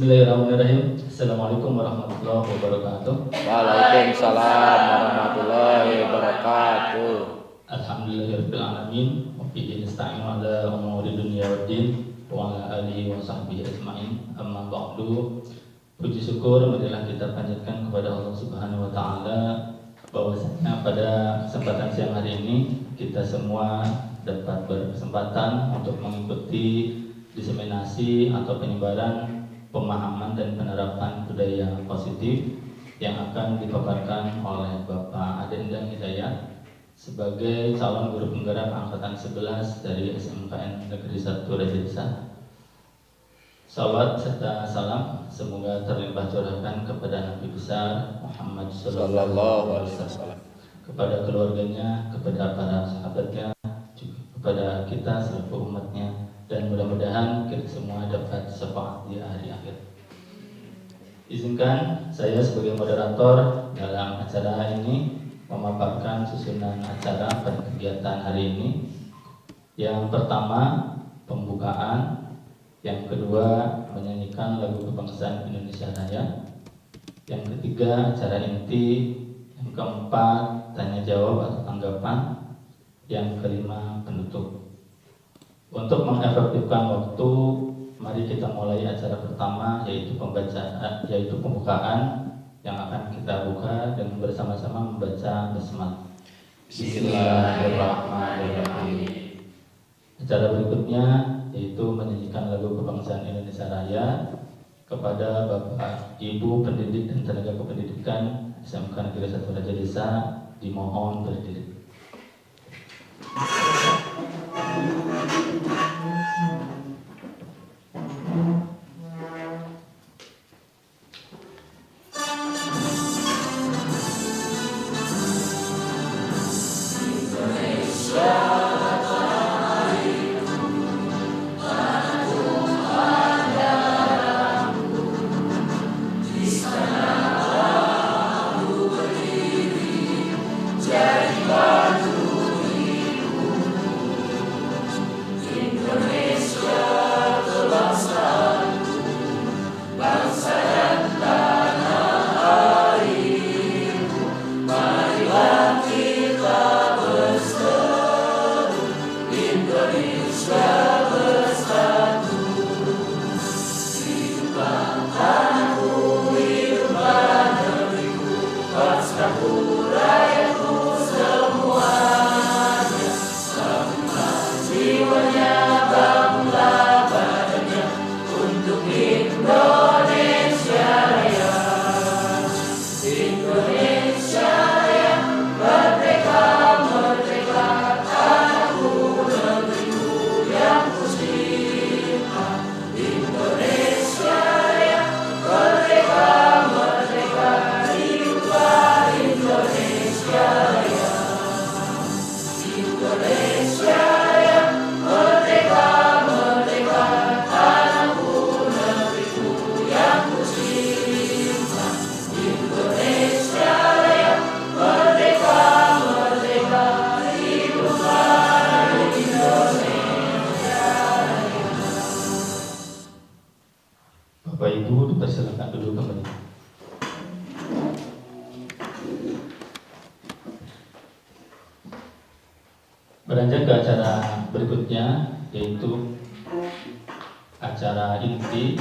Bismillahirrahmanirrahim. Assalamualaikum warahmatullahi wabarakatuh. Waalaikumsalam warahmatullahi wabarakatuh. Alhamdulillahirabbil alamin wa bihi nasta'inu ala umuri dunya waddin wa ala alihi wa sahbihi ajmain. Amma ba'du. Puji syukur marilah kita panjatkan kepada Allah Subhanahu wa taala bahwasanya pada kesempatan siang hari ini kita semua dapat berkesempatan untuk mengikuti diseminasi atau penyebaran pemahaman dan penerapan budaya positif yang akan dipaparkan oleh Bapak Ade Endang Hidayat sebagai calon guru penggerak angkatan 11 dari SMKN Negeri 1 Raja Desa. Salawat serta salam semoga terlimpah curahkan kepada Nabi besar Muhammad sallallahu alaihi wasallam, kepada keluarganya, kepada para sahabatnya, juga kepada kita selaku umatnya, dan mudah-mudahan kita semua dapat syafaat di hari akhir. Izinkan saya sebagai moderator dalam acara ini memaparkan susunan acara pada kegiatan hari ini. Yang pertama, pembukaan. Yang kedua, menyanyikan lagu kebangsaan Indonesia Raya. Yang ketiga, acara inti. Yang keempat, tanya jawab atau tanggapan. Yang kelima, penutup. Untuk mengefektifkan waktu, mari kita mulai acara pertama, yaitu pembukaan yang akan kita buka dengan bersama-sama membaca basmalah. Bismillahirrahmanirrahim. Acara berikutnya yaitu menyanyikan lagu kebangsaan Indonesia Raya. Kepada Bapak, Ibu pendidik dan tenaga kependidikan SMK Negeri 1 Raja Desa dimohon berdiri. Bapak Ibu dipersilakan duduk kembali. Beranjak ke acara berikutnya, yaitu acara inti,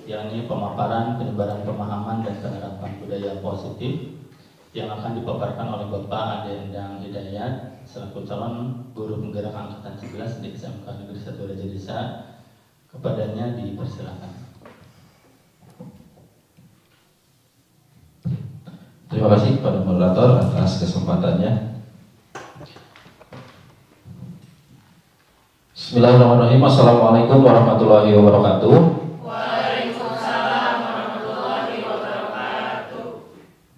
yakni pemaparan penyebaran pemahaman dan penerapan budaya positif yang akan dipaparkan oleh Bapak Ade Endang Hidayat selaku calon guru penggerak angkatan 11 di SMK Negeri 1 Raja Desa. Kepadanya dipersilakan. Terima kasih kepada moderator atas kesempatannya. Bismillahirrahmanirrahim. Assalamualaikum warahmatullahi wabarakatuh. Waalaikumsalam warahmatullahi wabarakatuh.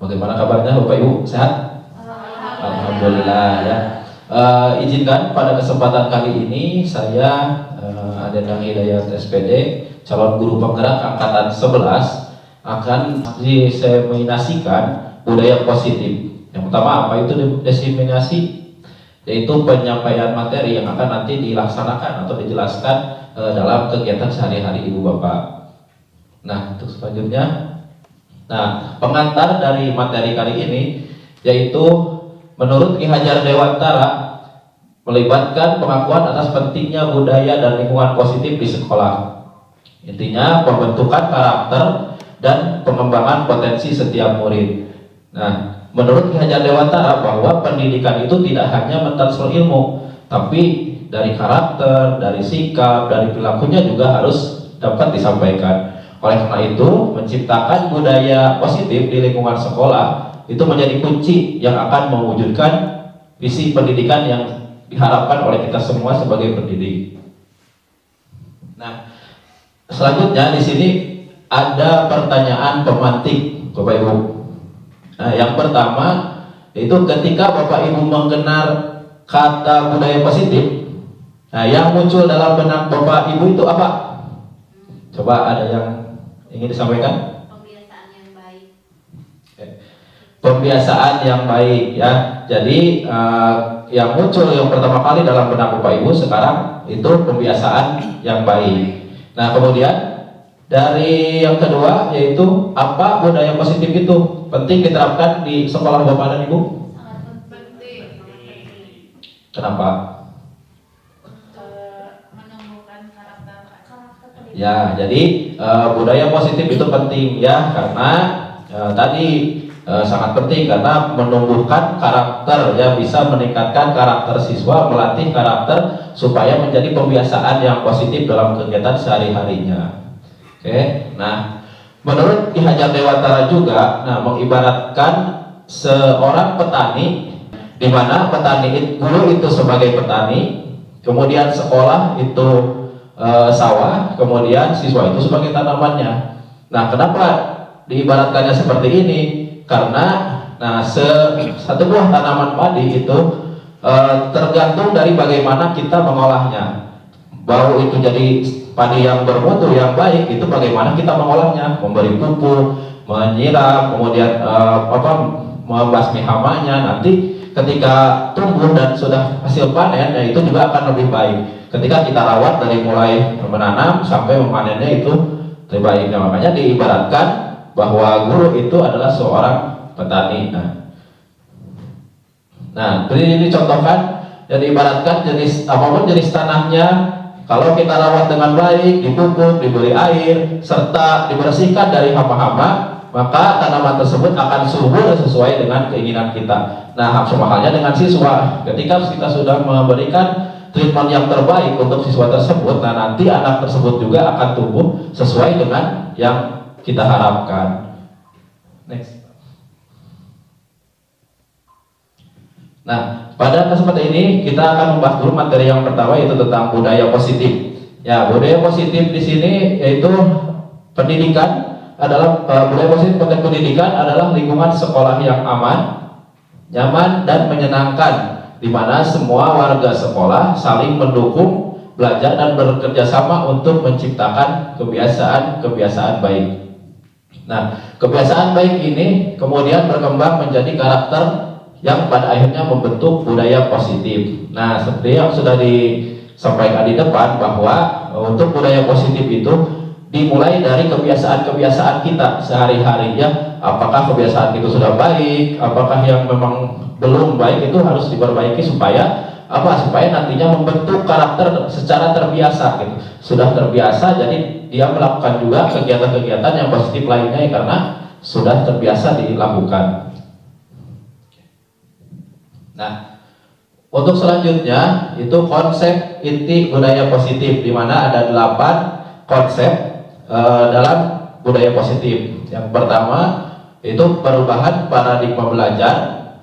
Bagaimana kabarnya Bapak Ibu? Sehat? Alhamdulillah ya. Izinkan pada kesempatan kali ini saya Ade Endang Hidayat SPD, calon guru penggerak angkatan 11, akan diseminasikan budaya positif. Yang pertama, apa itu diseminasi? Yaitu penyampaian materi yang akan nanti dilaksanakan atau dijelaskan dalam kegiatan sehari-hari Ibu Bapak. Nah, untuk selanjutnya, nah pengantar dari materi kali ini yaitu menurut Ki Hajar Dewantara melibatkan pengakuan atas pentingnya budaya dan lingkungan positif di sekolah. Intinya pembentukan karakter dan pengembangan potensi setiap murid. Nah, menurut Ki Hajar Dewantara bahwa pendidikan itu tidak hanya mentransfer ilmu, tapi dari karakter, dari sikap, dari perilakunya juga harus dapat disampaikan. Oleh karena itu, menciptakan budaya positif di lingkungan sekolah itu menjadi kunci yang akan mewujudkan visi pendidikan yang diharapkan oleh kita semua sebagai pendidik. Nah, selanjutnya di sini ada pertanyaan pemantik, Bapak Ibu. Nah, yang pertama yaitu ketika Bapak Ibu mengenal kata budaya positif, nah yang muncul dalam benak Bapak Ibu itu apa? Coba ada yang ingin disampaikan? Pembiasaan yang baik. Pembiasaan yang baik ya. Jadi yang muncul yang pertama kali dalam benak Bapak Ibu sekarang itu pembiasaan yang baik. Nah, kemudian dari yang kedua yaitu apa budaya positif itu penting diterapkan di sekolah Bapak dan Ibu? Sangat penting. Kenapa? Menumbuhkan karakter pendidik. Ya, jadi budaya positif itu penting ya karena tadi sangat penting karena menumbuhkan karakter ya, bisa meningkatkan karakter siswa, melatih karakter supaya menjadi pembiasaan yang positif dalam kegiatan sehari-harinya. Oke, nah menurut Ki Hajar Dewantara juga, nah mengibaratkan seorang petani, di mana petani guru itu sebagai petani, kemudian sekolah itu sawah, kemudian siswa itu sebagai tanamannya. Nah, kenapa diibaratkannya seperti ini? Karena nah satu buah tanaman padi itu tergantung dari bagaimana kita mengolahnya. Baru itu jadi padi yang bermutu yang baik itu bagaimana kita mengolahnya, memberi pupuk, menyiram, kemudian membasmi hamanya. Nanti ketika tumbuh dan sudah hasil panen, ya itu juga akan lebih baik. Ketika kita rawat dari mulai menanam sampai memanennya itu lebih baik. Nah, makanya diibaratkan bahwa guru itu adalah seorang petani. Nah, ini dicontohkan dan diibaratkan jenis apapun jenis tanahnya, kalau kita rawat dengan baik, dipupuk, diberi air, serta dibersihkan dari hama-hama, maka tanaman tersebut akan subur sesuai dengan keinginan kita. Nah, sama halnya dengan siswa. Ketika kita sudah memberikan treatment yang terbaik untuk siswa tersebut, nah nanti anak tersebut juga akan tumbuh sesuai dengan yang kita harapkan. Next. Nah, pada kesempatan ini kita akan membahas dulu materi yang pertama yaitu tentang budaya positif. Ya, budaya positif di sini yaitu pendidikan adalah budaya positif konteks pendidikan adalah lingkungan sekolah yang aman, nyaman dan menyenangkan, di mana semua warga sekolah saling mendukung, belajar dan bekerja sama untuk menciptakan kebiasaan baik. Nah, kebiasaan baik ini kemudian berkembang menjadi karakter yang pada akhirnya membentuk budaya positif. Nah, seperti yang sudah disampaikan di depan bahwa untuk budaya positif itu dimulai dari kebiasaan-kebiasaan kita sehari-hari ya. Apakah kebiasaan itu sudah baik, apakah yang memang belum baik itu harus diperbaiki supaya supaya nantinya membentuk karakter secara terbiasa gitu. Sudah terbiasa jadi dia melakukan juga kegiatan-kegiatan yang positif lainnya karena sudah terbiasa dilakukan. Nah, untuk selanjutnya itu konsep inti budaya positif, di mana ada 8 konsep dalam budaya positif. Yang pertama itu perubahan paradigma belajar,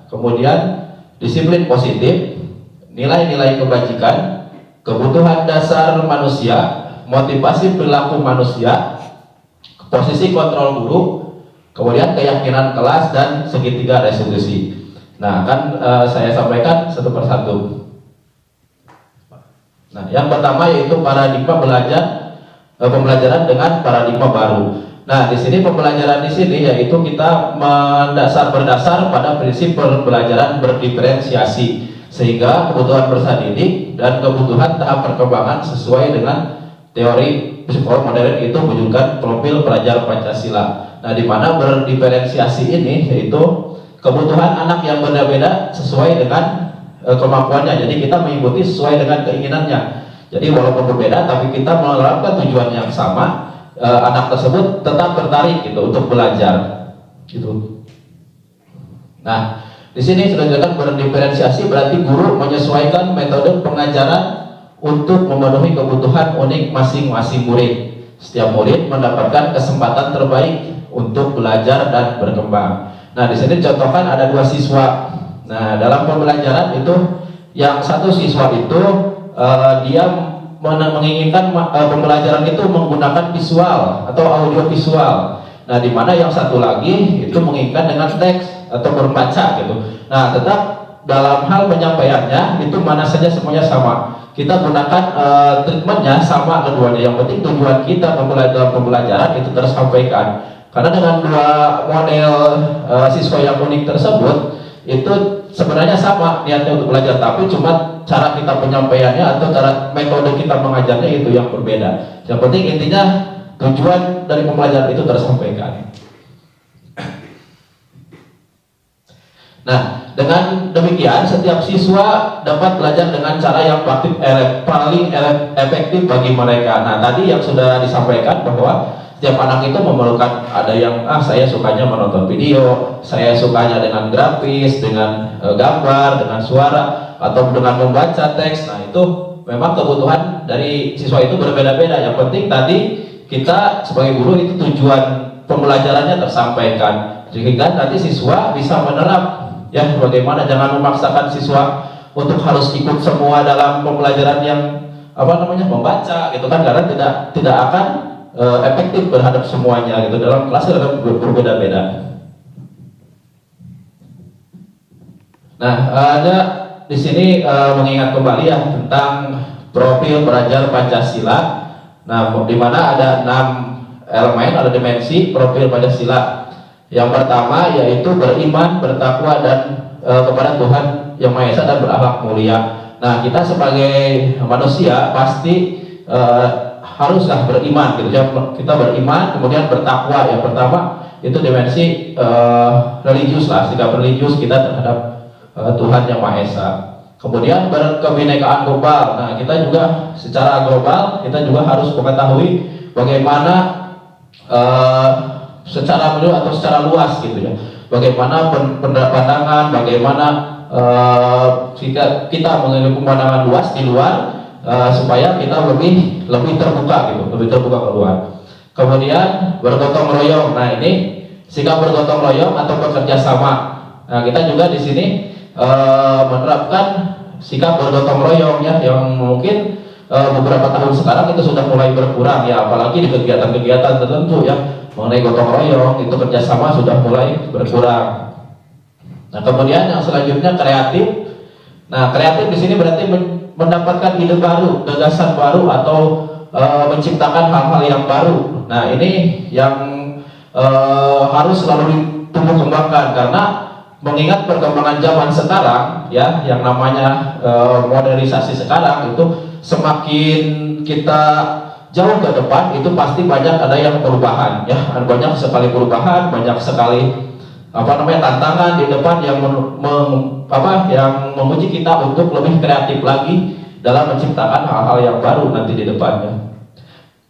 kemudian disiplin positif, nilai-nilai kebajikan, kebutuhan dasar manusia, motivasi perilaku manusia, posisi kontrol guru, kemudian keyakinan kelas dan segitiga restitusi. Nah, akan saya sampaikan satu persatu. Nah, yang pertama yaitu paradigma pembelajaran dengan paradigma baru. Nah, di sini pembelajaran di sini yaitu kita berdasar pada prinsip pembelajaran berdiferensiasi, sehingga kebutuhan peserta didik dan kebutuhan tahap perkembangan sesuai dengan teori psikolog modern itu mewujudkan profil pelajar Pancasila. Nah, di mana berdiferensiasi ini yaitu kebutuhan anak yang berbeda sesuai dengan kemampuannya. Jadi kita mengikuti sesuai dengan keinginannya. Jadi walaupun berbeda, tapi kita menerapkan tujuan yang sama. Anak tersebut tetap tertarik gitu untuk belajar. Gitu. Nah, di sini sudah jelaskan berdiferensiasi berarti guru menyesuaikan metode pengajaran untuk memenuhi kebutuhan unik masing-masing murid. Setiap murid mendapatkan kesempatan terbaik untuk belajar dan berkembang. Nah, di sini contohkan ada 2 siswa. Nah, dalam pembelajaran itu yang satu siswa itu dia menginginkan pembelajaran itu menggunakan visual atau audio visual. Nah, di mana yang satu lagi itu menginginkan dengan teks atau membaca gitu. Nah, tetap dalam hal penyampaiannya itu mana saja semuanya sama. Kita gunakan treatmentnya sama keduanya. Yang penting tujuan kita dalam pembelajaran itu tersampaikan. Karena dengan 2 model siswa yang unik tersebut itu sebenarnya sama niatnya untuk belajar, tapi cuma cara kita penyampaiannya atau cara metode kita mengajarnya itu yang berbeda. Yang penting intinya tujuan dari pembelajaran itu tersampaikan. Nah, dengan demikian setiap siswa dapat belajar dengan cara yang paling efektif bagi mereka. Nah, tadi yang sudah disampaikan bahwa setiap anak itu memerlukan, ada yang saya sukanya menonton video, saya sukanya dengan grafis, dengan gambar, dengan suara, atau dengan membaca teks. Nah, itu memang kebutuhan dari siswa itu berbeda-beda. Yang penting tadi kita sebagai guru itu tujuan pembelajarannya tersampaikan, sehingga nanti siswa bisa menerap. Ya, bagaimana jangan memaksakan siswa untuk harus ikut semua dalam pembelajaran yang membaca gitu kan, karena tidak akan efektif terhadap semuanya gitu. Dalam kelas akan berbeda-beda. Nah, ada di sini mengingat kembali ya tentang profil pelajar Pancasila. Nah, di mana ada 6 elemen, ada dimensi profil Pancasila. Yang pertama yaitu beriman, bertakwa dan kepada Tuhan Yang Maha Esa dan berakhlak mulia. Nah, kita sebagai manusia pasti haruslah beriman gitu ya. Kita beriman, kemudian bertakwa. Yang pertama itu dimensi religius lah, sikap religius kita terhadap Tuhan Yang Maha Esa. Kemudian berkebinekaan global. Nah, kita juga secara global kita juga harus mengetahui bagaimana secara menyeluruh atau secara luas gitu ya. Bagaimana pandangan, bagaimana jika kita memiliki pandangan luas di luar supaya kita lebih terbuka gitu, lebih terbuka keluar. Kemudian bergotong royong. Nah, ini sikap bergotong royong atau bekerja sama. Nah, kita juga di sini menerapkan sikap bergotong royong ya, yang mungkin beberapa tahun sekarang itu sudah mulai berkurang ya, apalagi di kegiatan-kegiatan tertentu ya mengenai gotong royong itu kerjasama sudah mulai berkurang. Nah, kemudian yang selanjutnya kreatif. Nah, kreatif di sini berarti mendapatkan ide baru, gagasan baru atau menciptakan hal-hal yang baru. Nah, ini yang harus selalu ditumbuh kembangkan karena mengingat perkembangan zaman sekarang ya, yang namanya modernisasi sekarang itu semakin kita jauh ke depan itu pasti banyak ada yang perubahan ya, banyak sekali perubahan, banyak sekali tantangan di depan yang yang menguji kita untuk lebih kreatif lagi dalam menciptakan hal-hal yang baru nanti di depannya.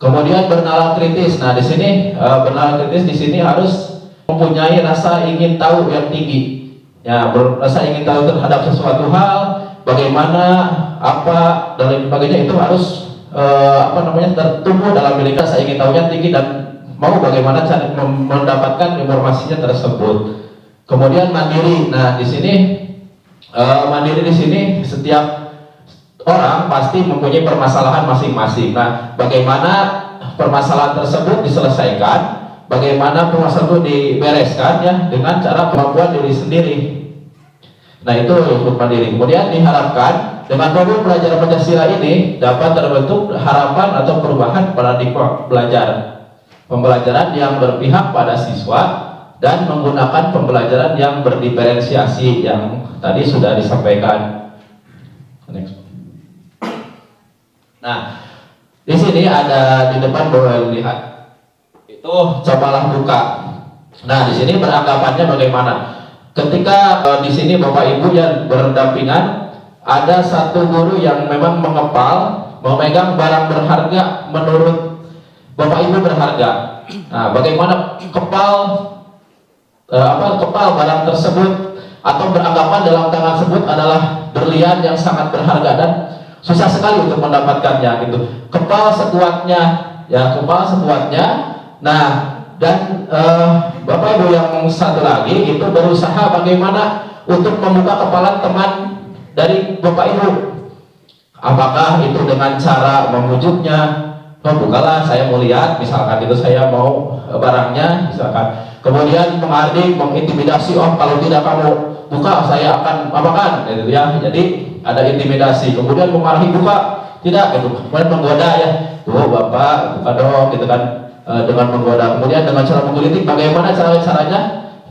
Kemudian bernalar kritis. Nah, di sini bernalar kritis di sini harus mempunyai rasa ingin tahu yang tinggi. Ya, rasa ingin tahu terhadap sesuatu hal, bagaimana apa dan sebagainya itu harus tertumbuh dalam diri kita. Saya ingin tahunya tinggi dan mau bagaimana cara mendapatkan informasinya tersebut. Kemudian mandiri. Nah, di sini mandiri di sini setiap orang pasti mempunyai permasalahan masing-masing. Nah, bagaimana permasalahan tersebut diselesaikan, bagaimana permasalahan itu dibereskan ya dengan cara kemampuan diri sendiri. Nah, itu untuk mandiri. Kemudian diharapkan dengan profil pelajaran Pancasila ini dapat terbentuk harapan atau perubahan paradigma pembelajaran yang berpihak pada siswa dan menggunakan pembelajaran yang berdiferensiasi yang tadi sudah disampaikan. Next. Nah, Di sini ada di depan boleh lihat. Itu cobalah buka. Nah, di sini beranggapannya bagaimana? Ketika di sini Bapak Ibu yang berdampingan, ada satu guru yang memang mengepal, memegang barang berharga menurut Bapak Ibu berharga. Nah, bagaimana kepal barang tersebut atau beranggapan dalam tangan tersebut adalah berlian yang sangat berharga dan susah sekali untuk mendapatkannya gitu. Kepal sekuatnya, ya kepal sekuatnya. Nah, dan Bapak Ibu yang satu lagi itu berusaha bagaimana untuk membuka kepalan teman dari Bapak Ibu. Apakah itu dengan cara memujuknya? Oh, bukalah, saya mau lihat, misalkan itu saya mau barangnya, misalkan. Kemudian mengadik, mengintimidasi, oh kalau tidak kamu buka, saya akan apakan, gitu ya. Jadi ada intimidasi. Kemudian memarahi, buka, tidak, gitu. Kemudian menggoda ya, tuh Bapak buka dong, gitu kan, dengan menggoda. Kemudian dengan cara menggelitik, bagaimana caranya?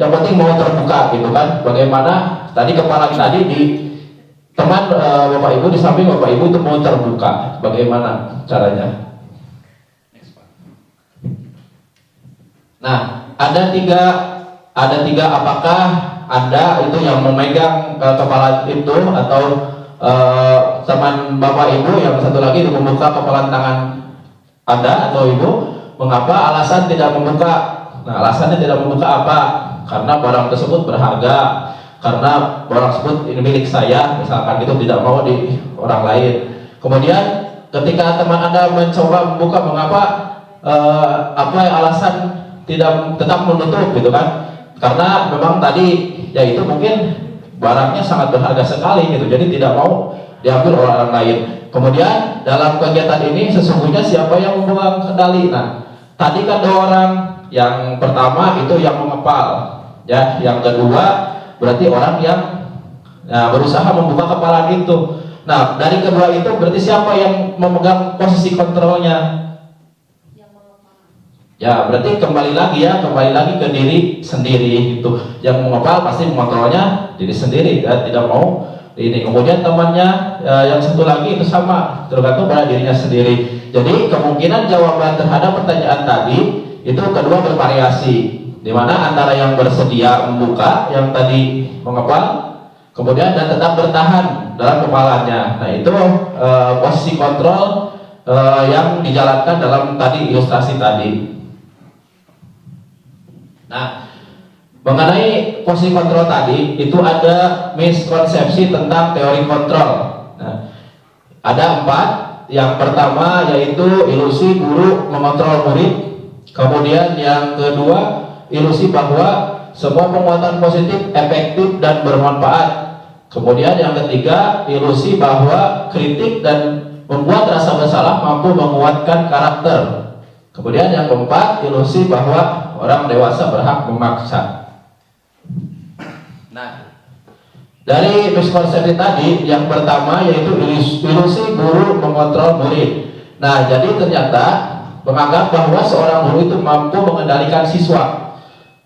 Yang penting mau terbuka, gitu kan. Bagaimana tadi kepala tadi di teman Bapak Ibu di samping Bapak Ibu itu mau terbuka, bagaimana caranya? Nah, ada tiga apakah Anda itu yang memegang kepala itu atau teman Bapak Ibu yang satu lagi itu membuka kepalan tangan Anda atau Ibu, mengapa alasan tidak membuka? Nah, alasannya tidak membuka apa? Karena barang tersebut berharga, karena barang tersebut ini milik saya, misalkan itu tidak mau di orang lain. Kemudian ketika teman Anda mencoba membuka, mengapa apa alasan tidak tetap menutup gitu kan? Karena memang tadi yaitu mungkin barangnya sangat berharga sekali gitu, jadi tidak mau diambil oleh orang lain. Kemudian dalam kegiatan ini sesungguhnya siapa yang memegang kendali? Nah, tadi kan dua orang, yang pertama itu yang mengepal, ya, yang kedua berarti orang yang berusaha membuka kepalan itu. Nah, dari kedua itu berarti siapa yang memegang posisi kontrolnya? Ya, berarti kembali lagi ke diri sendiri gitu. Yang mengepal pasti mengontrolnya diri sendiri, ya, tidak mau ini. Kemudian temannya yang satu lagi itu sama, tergantung pada dirinya sendiri. Jadi kemungkinan jawaban terhadap pertanyaan tadi itu kedua bervariasi, di mana antara yang bersedia membuka, yang tadi mengepal, kemudian dan tetap bertahan dalam kepalannya. Nah, itu posisi kontrol yang dijalankan dalam tadi ilustrasi tadi. Nah, mengenai posisi kontrol tadi itu ada miskonsepsi tentang teori kontrol. Nah, ada 4. Yang pertama yaitu ilusi guru mengontrol murid. Kemudian yang kedua, ilusi bahwa semua penguatan positif efektif dan bermanfaat. Kemudian yang ketiga, ilusi bahwa kritik dan membuat rasa bersalah mampu menguatkan karakter. Kemudian yang keempat, ilusi bahwa orang dewasa berhak memaksa. Nah, dari miskonsepsi tadi, yang pertama yaitu ilusi guru mengontrol murid. Nah, jadi ternyata menganggap bahwa seorang guru itu mampu mengendalikan siswa.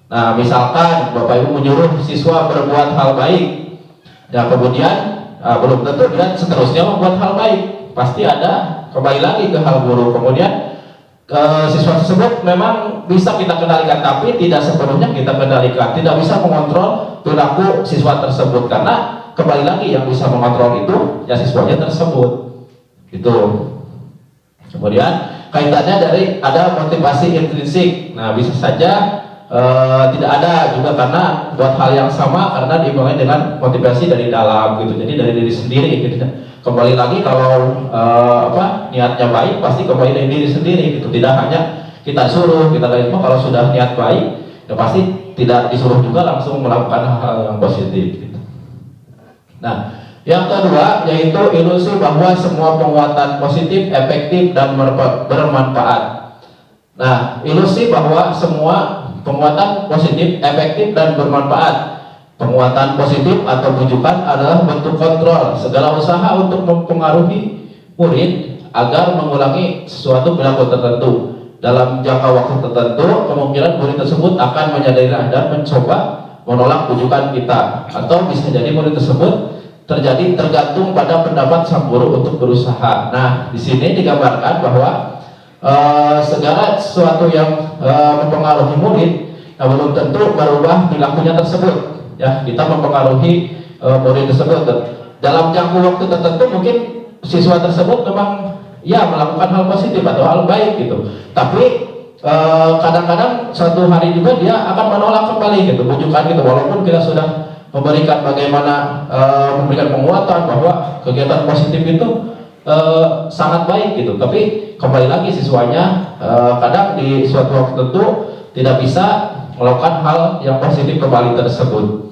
Nah, misalkan Bapak Ibu menyuruh siswa berbuat hal baik, ya kemudian belum tentu dia seterusnya membuat hal baik. Pasti ada kembali lagi ke hal guru. Kemudian siswa tersebut memang bisa kita kendalikan, tapi tidak sepenuhnya kita kendalikan. Tidak bisa mengontrol perilaku siswa tersebut, karena kembali lagi yang bisa mengontrol itu ya siswanya tersebut. Itu. Kemudian kaitannya dari ada motivasi intrinsik. Nah, bisa saja tidak ada juga karena buat hal yang sama, karena diimbangi dengan motivasi dari dalam gitu. Jadi dari diri sendiri gitu. Kembali lagi kalau niatnya baik pasti kembali dari diri sendiri gitu. Tidak hanya kita suruh, kita lihat kalau sudah niat baik ya pasti tidak disuruh juga langsung melakukan hal yang positif gitu. Nah, yang kedua yaitu ilusi bahwa semua penguatan positif efektif dan bermanfaat. Nah, ilusi bahwa semua penguatan positif efektif dan bermanfaat. Penguatan positif atau bujukan adalah bentuk kontrol segala usaha untuk mempengaruhi murid agar mengulangi sesuatu perilaku tertentu. Dalam jangka waktu tertentu, kemungkinan murid tersebut akan menyadari dan mencoba menolak bujukan kita. Atau bisa jadi murid tersebut terjadi tergantung pada pendapat sang guru untuk berusaha. Nah, di sini digambarkan bahwa segala sesuatu yang mempengaruhi murid, belum tentu merubah perilakunya tersebut. Ya, kita mempengaruhi murid tersebut. Dalam jangka waktu tertentu mungkin siswa tersebut memang ya melakukan hal positif atau hal baik gitu. Tapi kadang-kadang suatu hari juga dia akan menolak kembali gitu, bujukan gitu. Walaupun kita sudah memberikan bagaimana memberikan penguatan bahwa kegiatan positif itu sangat baik gitu, tapi kembali lagi siswanya kadang di suatu waktu tertentu tidak bisa melakukan hal yang positif kembali tersebut.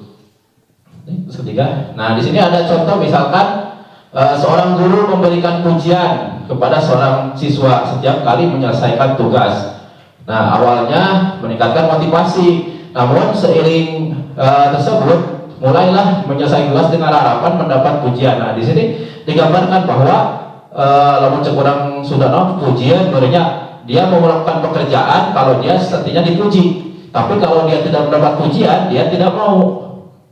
Ketiga, nah di sini ada contoh misalkan seorang guru memberikan pujian kepada seorang siswa setiap kali menyelesaikan tugas. Nah awalnya meningkatkan motivasi, namun seiring tersebut mulailah menyelesaikan tugas dengan harapan mendapat pujian. Nah di sini digambarkan bahwa lamun kurang sudah pujian, berarti dia mau melakukan pekerjaan kalau dia setinya dipuji. Tapi kalau dia tidak mendapat pujian, dia tidak mau.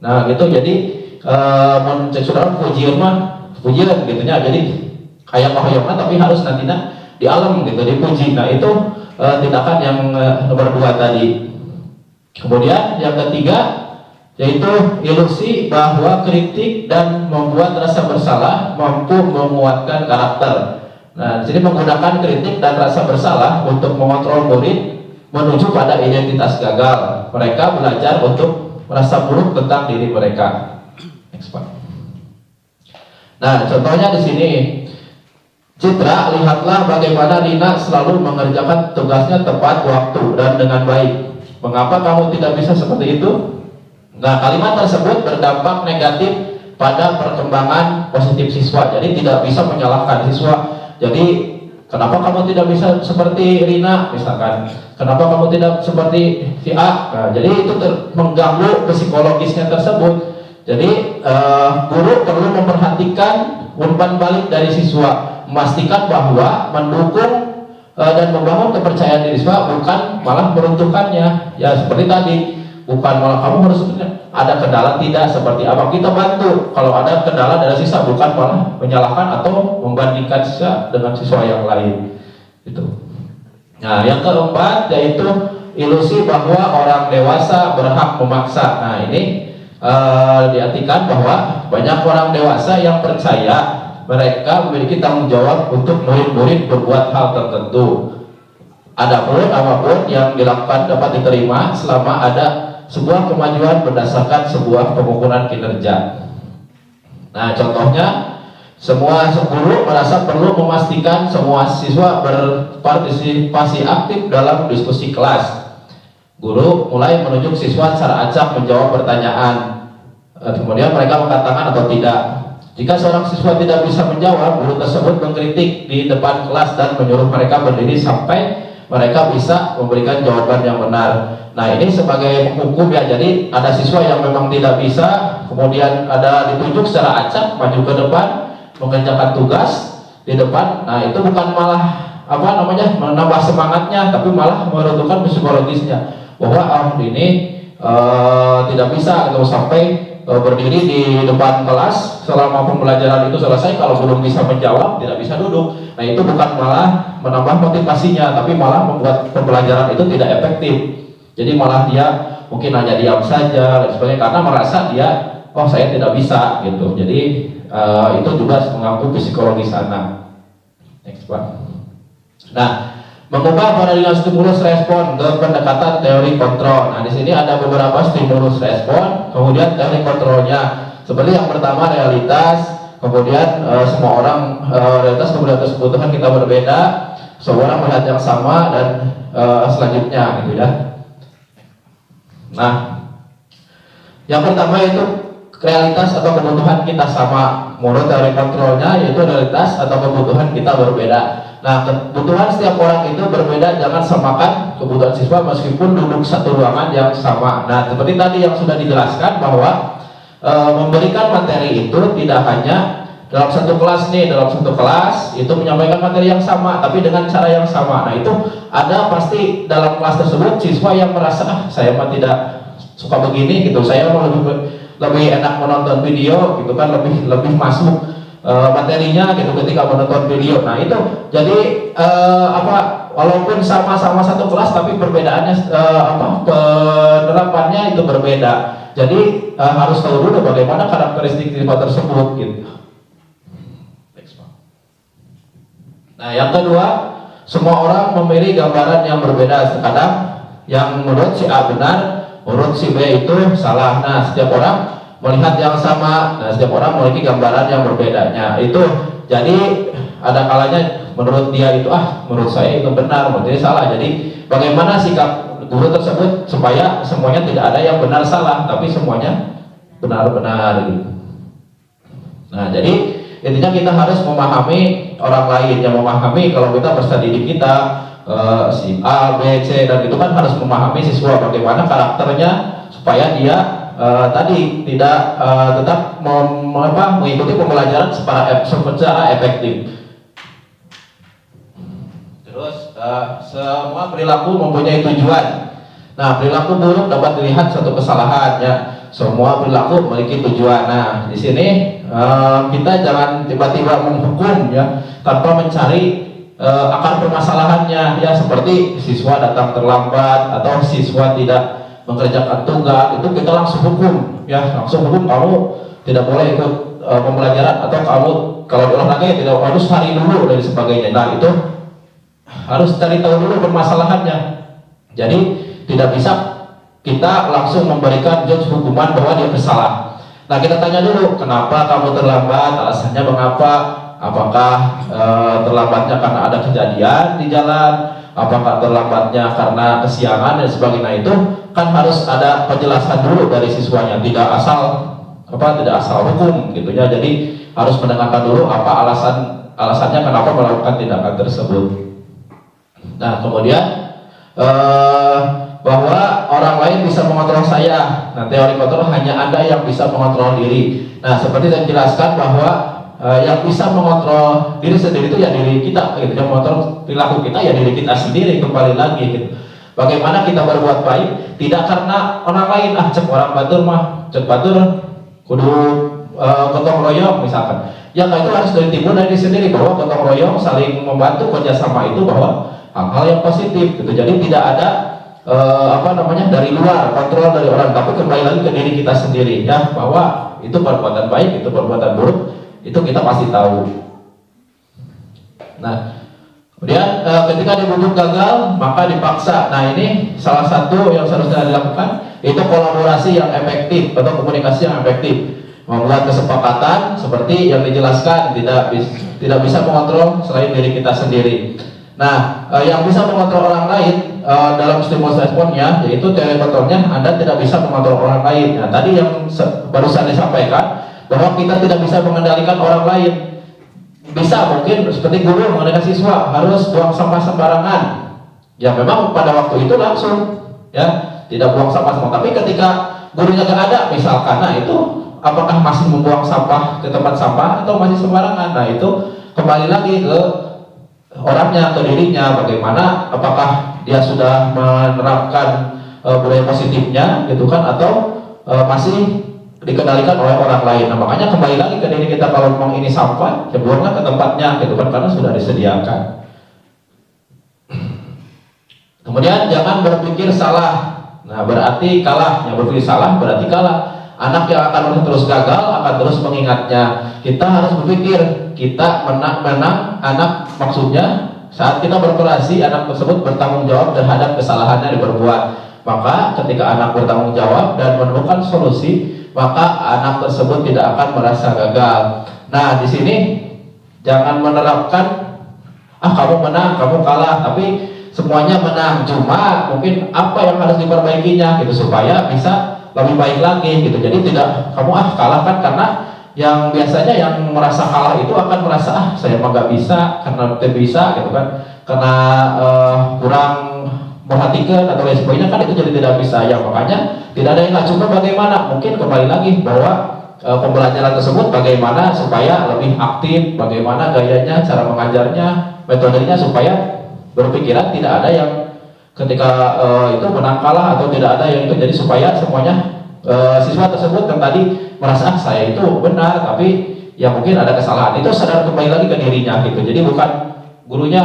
Nah gitu, jadi sudah pujian mah pujian gitunya. Jadi kayak koyoknya tapi harus nantinya di alam gitu dipuji. Nah itu tindakan yang nomor 2 tadi. Kemudian yang ketiga yaitu ilusi bahwa kritik dan membuat rasa bersalah mampu menguatkan karakter. Nah, di sini menggunakan kritik dan rasa bersalah untuk mengontrol murid menuju pada identitas gagal. Mereka belajar untuk merasa buruk tentang diri mereka. Nah, contohnya di sini. Citra, lihatlah bagaimana Rina selalu mengerjakan tugasnya tepat waktu dan dengan baik. Mengapa kamu tidak bisa seperti itu? Nah, kalimat tersebut berdampak negatif pada perkembangan positif siswa. Jadi tidak bisa menyalahkan siswa. Jadi kenapa kamu tidak bisa seperti Rina misalkan? Kenapa kamu tidak seperti si A? Nah, jadi itu mengganggu psikologisnya tersebut. Jadi guru perlu memperhatikan umpan balik dari siswa, memastikan bahwa mendukung dan membangun kepercayaan diri siswa, bukan malah meruntuhkannya. Ya seperti tadi, bukan malah kamu harus ada kendala tidak seperti apa, kita bantu kalau ada kendala dari siswa, bukan malah menyalahkan atau membandingkan siswa dengan siswa yang lain itu. Nah yang keempat yaitu ilusi bahwa orang dewasa berhak memaksa. Nah ini diartikan bahwa banyak orang dewasa yang percaya mereka memiliki tanggung jawab untuk murid-murid berbuat hal tertentu. Adapun apapun yang dilakukan dapat diterima selama ada sebuah kemajuan berdasarkan sebuah pengukuran kinerja. Nah, contohnya semua guru merasa perlu memastikan semua siswa berpartisipasi aktif dalam diskusi kelas. Guru mulai menunjuk siswa secara acak menjawab pertanyaan. Kemudian mereka mengatakan atau tidak. Jika seorang siswa tidak bisa menjawab, guru tersebut mengkritik di depan kelas dan menyuruh mereka berdiri sampai mereka bisa memberikan jawaban yang benar. Nah ini sebagai penghukum ya, jadi ada siswa yang memang tidak bisa, kemudian ada ditunjuk secara acak maju ke depan mengerjakan tugas di depan. Nah itu bukan malah menambah semangatnya, tapi malah meruntuhkan psikologisnya bahwa ini tidak bisa gitu, sampai berdiri di depan kelas selama pembelajaran itu selesai, kalau belum bisa menjawab tidak bisa duduk. Nah itu bukan malah menambah motivasinya, tapi malah membuat pembelajaran itu tidak efektif. Jadi malah dia mungkin hanya diam saja dan sebagainya karena merasa dia saya tidak bisa gitu. Jadi itu juga mengganggu psikologis anak. Next Pak. Nah, mengubah paradigma stimulus respon ke pendekatan teori kontrol. Nah, di sini ada beberapa stimulus respon, kemudian teori kontrolnya. Seperti yang pertama realitas, kemudian semua orang realitas, kemudian kebutuhan kita berbeda, semua orang melihat yang sama, dan selanjutnya gitu ya. Nah, yang pertama itu realitas atau kebutuhan kita sama. Menurut teori kontrolnya yaitu realitas atau kebutuhan kita berbeda. Nah, kebutuhan setiap orang itu berbeda, jangan samakan kebutuhan siswa meskipun duduk satu ruangan yang sama. Nah, seperti tadi yang sudah dijelaskan bahwa memberikan materi itu tidak hanya dalam satu kelas nih, dalam satu kelas itu menyampaikan materi yang sama, tapi dengan cara yang sama. Nah, itu ada pasti dalam kelas tersebut siswa yang merasa saya mah tidak suka begini gitu, saya mau lebih enak menonton video gitu kan, lebih masuk materinya gitu ketika menonton video. Nah itu jadi walaupun sama-sama satu kelas tapi perbedaannya penerapannya itu berbeda. Jadi harus tahu dulu bagaimana karakteristik siswa tersebut gitu. Nah yang kedua, semua orang memilih gambaran yang berbeda. Terkadang yang menurut si A benar, menurut si B itu salah. Nah setiap orang melihat yang sama, nah setiap orang memiliki gambaran yang berbedanya. Itu jadi ada kalanya menurut dia itu menurut saya itu benar, menurut dia salah. Jadi bagaimana sikap guru tersebut supaya semuanya tidak ada yang benar salah, tapi semuanya benar-benar gitu. Nah jadi intinya kita harus memahami orang lain, yang memahami kalau kita peserta didik kita si A, B, C dan itu kan harus memahami siswa bagaimana karakternya supaya dia tadi tidak tetap mengikuti pembelajaran secara efektif. Terus semua perilaku mempunyai tujuan. Nah perilaku buruk dapat dilihat suatu kesalahan ya. Semua perilaku memiliki tujuan. Nah di sini kita jangan tiba-tiba menghukum ya tanpa mencari akar permasalahannya ya, seperti siswa datang terlambat atau siswa tidak mengerjakan tugas, itu kita langsung hukum ya, langsung hukum kamu tidak boleh ikut pembelajaran, atau kamu kalau di olahraga ya tidak harus hari dulu dan sebagainya. Nah itu harus cari tahu dulu permasalahannya. Jadi tidak bisa kita langsung memberikan judge hukuman bahwa dia bersalah. Nah kita tanya dulu, kenapa kamu terlambat, alasannya mengapa, apakah terlambatnya karena ada kejadian di jalan, apakah terlambatnya karena kesiangan dan sebagainya. Itu kan harus ada penjelasan dulu dari siswanya, tidak asal hukum gitu ya. Jadi harus mendengarkan dulu apa alasannya kenapa melakukan tindakan tersebut. Nah kemudian bahwa orang lain bisa mengontrol saya. Nah teori kontrol hanya Anda yang bisa mengontrol diri. Nah seperti saya jelaskan bahwa yang bisa mengontrol diri sendiri itu ya diri kita gitu. Yang mengontrol perilaku kita ya diri kita sendiri, kembali lagi gitu. Bagaimana kita berbuat baik tidak karena orang lain, cek orang batur mah cek batur kudu gotong royong misalkan. Ya itu harus dari timbul dari sendiri, bahwa gotong royong saling membantu kerjasama itu bahwa hal-hal yang positif gitu. Jadi tidak ada dari luar, kontrol dari orang, tapi kembali lagi ke diri kita sendiri ya, bahwa itu perbuatan baik, itu perbuatan buruk, itu kita pasti tahu. Nah kemudian ketika dibujuk gagal maka dipaksa. Nah ini salah satu yang seharusnya dilakukan, itu kolaborasi yang efektif atau komunikasi yang efektif, membuat kesepakatan seperti yang dijelaskan, tidak bisa mengontrol selain diri kita sendiri. Nah yang bisa mengontrol orang lain dalam stimulus responnya, yaitu teori kontrolnya Anda tidak bisa mengontrol orang lain. Nah tadi yang barusan disampaikan bahwa kita tidak bisa mengendalikan orang lain. Bisa mungkin seperti guru mengenai siswa harus buang sampah sembarangan, ya memang pada waktu itu langsung ya tidak buang sampah sembarangan. Tapi ketika gurunya nggak ada misalkan, nah itu apakah masih membuang sampah ke tempat sampah atau masih sembarangan? Nah itu kembali lagi ke orangnya, ke dirinya, bagaimana, apakah dia sudah menerapkan budaya positifnya gitu kan, atau masih dikendalikan oleh orang lain. Nah makanya kembali lagi ke diri kita, kalau memang ini sampah ya buanglah ke tempatnya gitu kan, karena sudah disediakan. Kemudian jangan berpikir salah. Nah berarti kalah, yang berpikir salah berarti kalah. Anak yang akan terus gagal akan terus mengingatnya. Kita harus berpikir kita menang, anak maksudnya saat kita berkreasi, anak tersebut bertanggung jawab terhadap kesalahannya yang diperbuat. Maka ketika anak bertanggung jawab dan menemukan solusi, maka anak tersebut tidak akan merasa gagal. Nah di sini jangan menerapkan kamu menang, kamu kalah, tapi semuanya menang. Cuma mungkin apa yang harus diperbaikinya gitu supaya bisa lebih baik lagi gitu. Jadi tidak kamu kalah kan, karena yang biasanya yang merasa kalah itu akan merasa saya mah nggak bisa, karena tidak bisa gitu kan, karena kurang perhatikan atau lain sebagainya kan, itu jadi tidak bisa ya. Makanya tidak ada yang nggak cukup. Bagaimana mungkin kembali lagi bahwa pembelajaran tersebut bagaimana supaya lebih aktif, bagaimana gayanya, cara mengajarnya, metodenya, supaya berpikiran tidak ada yang ketika itu menang kalah atau tidak ada yang itu. Jadi supaya semuanya siswa tersebut yang tadi merasa saya itu benar, tapi ya mungkin ada kesalahan, itu sadar kembali lagi ke dirinya gitu. Jadi bukan gurunya